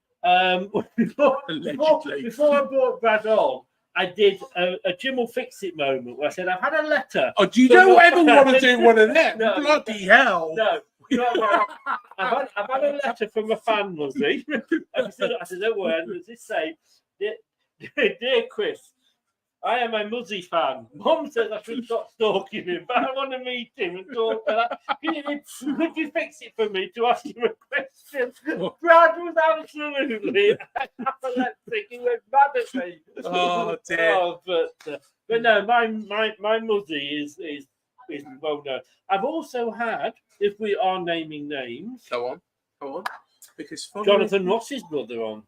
Before I brought Brad on, I did a Jim will fix it moment where I said, I've had a letter. Oh, do you don't ever want to do one of them? No, bloody hell. No. I've had a letter from a fan, Muzzy. I said, don't worry, and this say, Dear Chris, I am a Muzzy fan. Mom says I should stop stalking him, but I want to meet him and talk to that. Could you fix it for me to ask him a question? Brad was absolutely apoplectic. He went mad at me. Oh dear. Oh, but no, my Muzzy is well known. I've also had, if we are naming names, go on, because Jonathan Ross's brother on.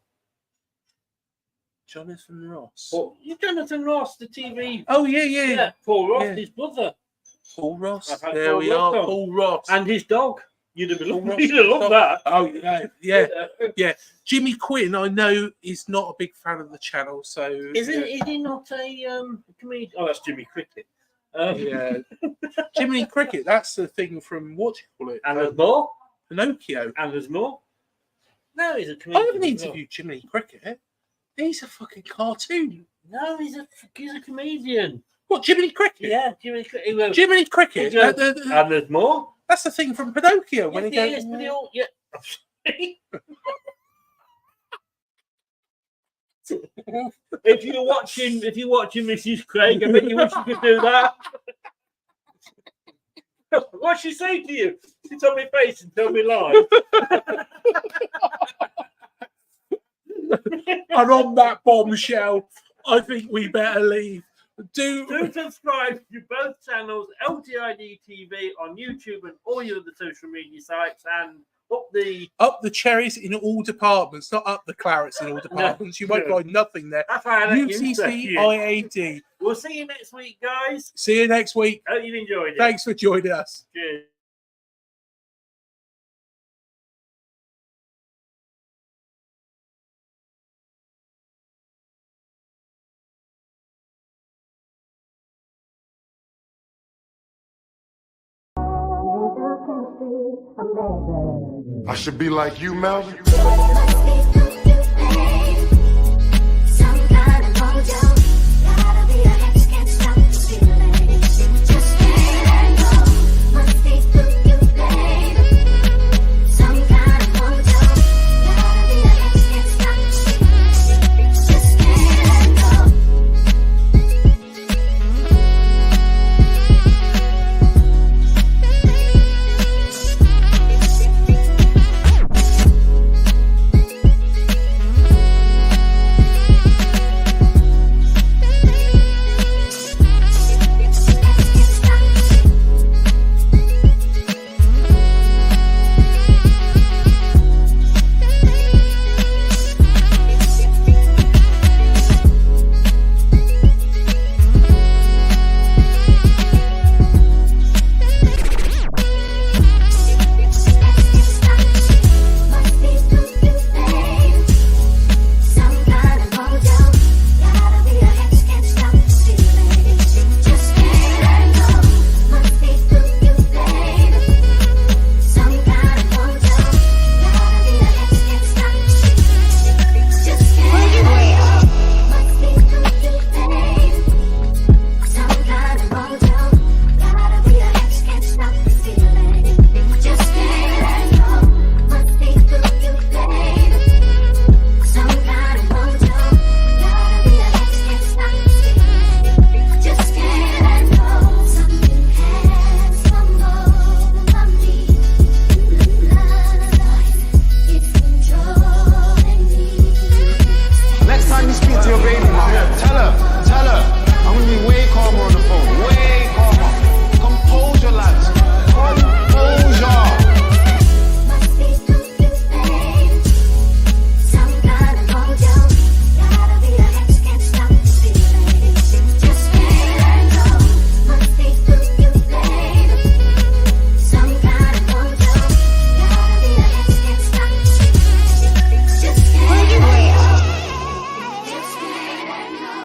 Jonathan Ross. Jonathan Ross, the TV. Oh, yeah. Paul Ross, his brother. Paul Ross. There we are. Paul Ross. And his dog. You'd have loved that. Oh, yeah. Jimmy Quinn, I know, is not a big fan of the channel. So Is he not a comedian? Oh, that's Jimmy Cricket. Yeah. Jiminy Cricket, that's the thing from, what do you call it? And there's more. Pinocchio. And there's more. No, he's a comedian. I haven't interviewed Jiminy Cricket. He's a fucking cartoon. No, he's a comedian. What, Jiminy Cricket? Yeah, Jiminy Cricket. Jiminy Cricket. And there's more. That's the thing from Pinocchio when he goes. If you're watching Mrs. Craig, I bet you wish you could do that. What'd she say to you? She told me face and told me lies. And on that bombshell, I think we better leave. Do subscribe to both channels, LTID TV on YouTube and all your other social media sites, and up the cherries in all departments, not up the clarets in all departments. You won't find nothing there. UTCIAD. We'll see you next week, guys. See you next week. Hope you've enjoyed it. Thanks for joining us. Cheers. I should be like you, Melvin.